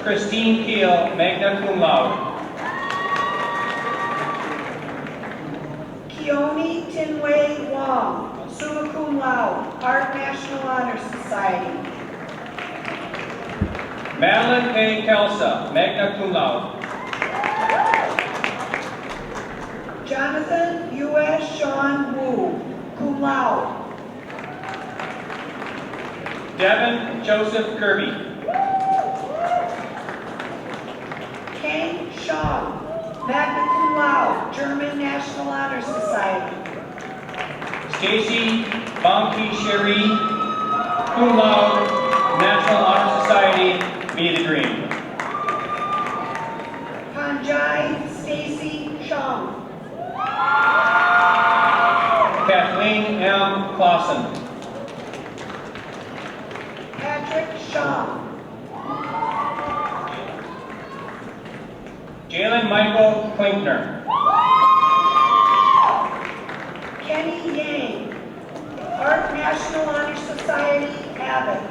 Speaker 2: Christine Keel, magna cum laude.
Speaker 11: Keone Tinwei Wong, summa cum laude, Art National Honor Society.
Speaker 2: Madeline K. Kelsa, magna cum laude.
Speaker 11: Jonathan U.S. Sean Wu, cum laude.
Speaker 2: Devin Joseph Kirby.
Speaker 11: Kang Shaw, magna cum laude, German National Honor Society.
Speaker 2: Stacy Bonki Sherry, cum laude, National Honor Society, Be the Dream.
Speaker 11: Panjai Stacy Shang.
Speaker 2: Kathleen
Speaker 11: Shaw.
Speaker 2: Jalen Michael Klinkner.
Speaker 11: Kenny Yang. Art National Honor Society, Abbott.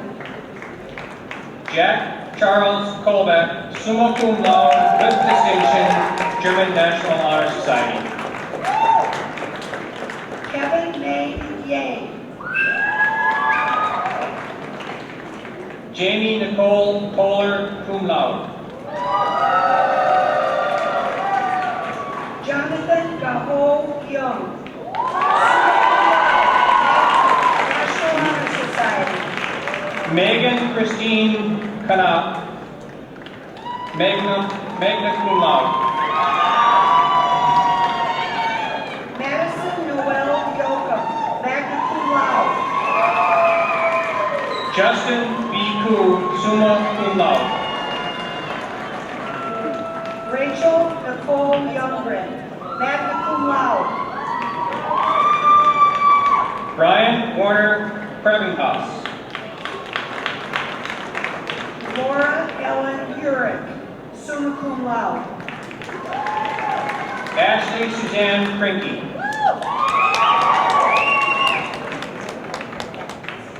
Speaker 2: Jack Charles Colbeck, summa cum laude with distinction, German National Honor Society.
Speaker 11: Kevin May Yang.
Speaker 2: Jamie Nicole Kohler, cum laude.
Speaker 11: Jonathan Gaho Young. National Honor Society.
Speaker 2: Megan Christine Canap, magna cum laude.
Speaker 11: Madison Noel Yoakum, magna cum laude.
Speaker 2: Justin B. Koo, summa cum laude.
Speaker 11: Rachel Nicole Youngren, magna cum laude.
Speaker 2: Brian Warner Prevenhouse.
Speaker 11: Laura Ellen Urick, summa cum laude.
Speaker 2: Ashley Suzanne Krinky.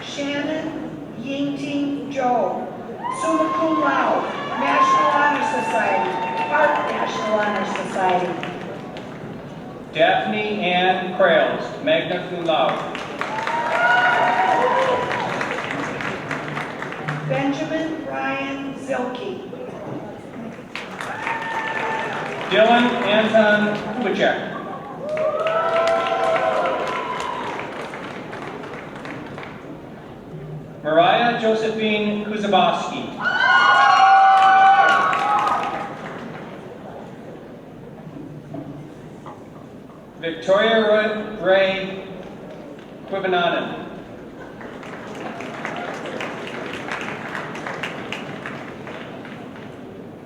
Speaker 11: Shannon Yingting Joe, summa cum laude, National Honor Society, Art National Honor Society.
Speaker 2: Daphne Ann Krales, magna cum laude.
Speaker 11: Benjamin Ryan Zilke.
Speaker 2: Dylan Anton Kubicek. Mariah Josephine Kuzabowski. Victoria Ray Quivananen.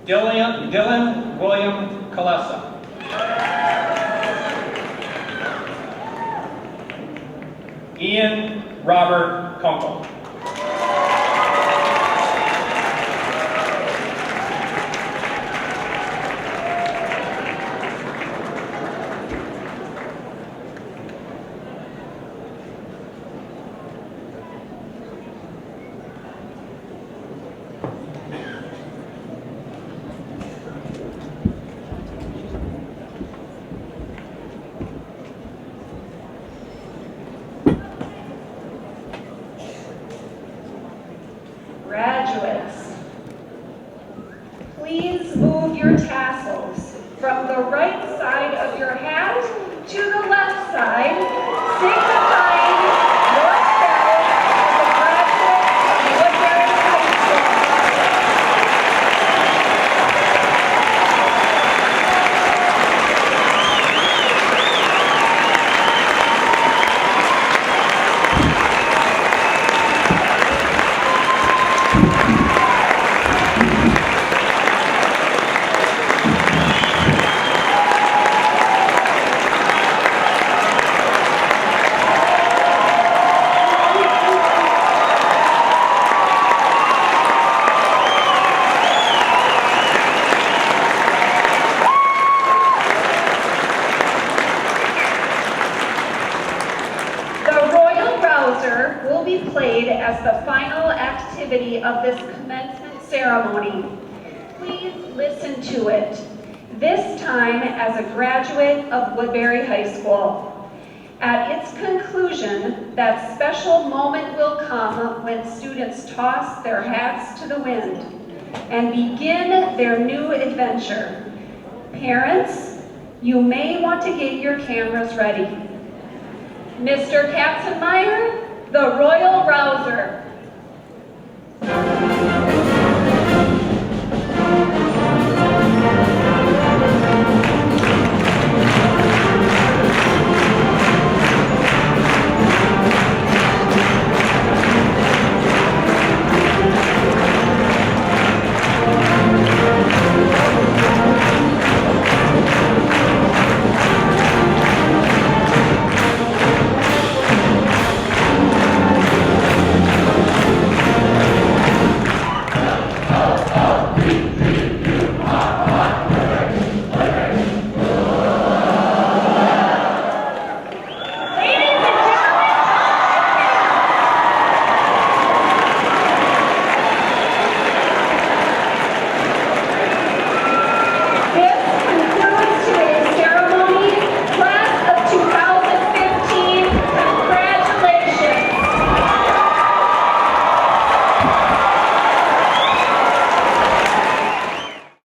Speaker 2: Dylan William Kalesa. Ian Robert Kunkel.
Speaker 1: Graduates, please move your tassels from the right side of your hat to the left side, signifying yourself as a graduate of Woodbury High School. Will be played as the final activity of this commencement ceremony. Please listen to it, this time as a graduate of Woodbury High School. At its conclusion, that special moment will come when students toss their hats to the wind and begin their new adventure. Parents, you may want to get your cameras ready. Mr. Katzenmeyer, the Royal Rouser.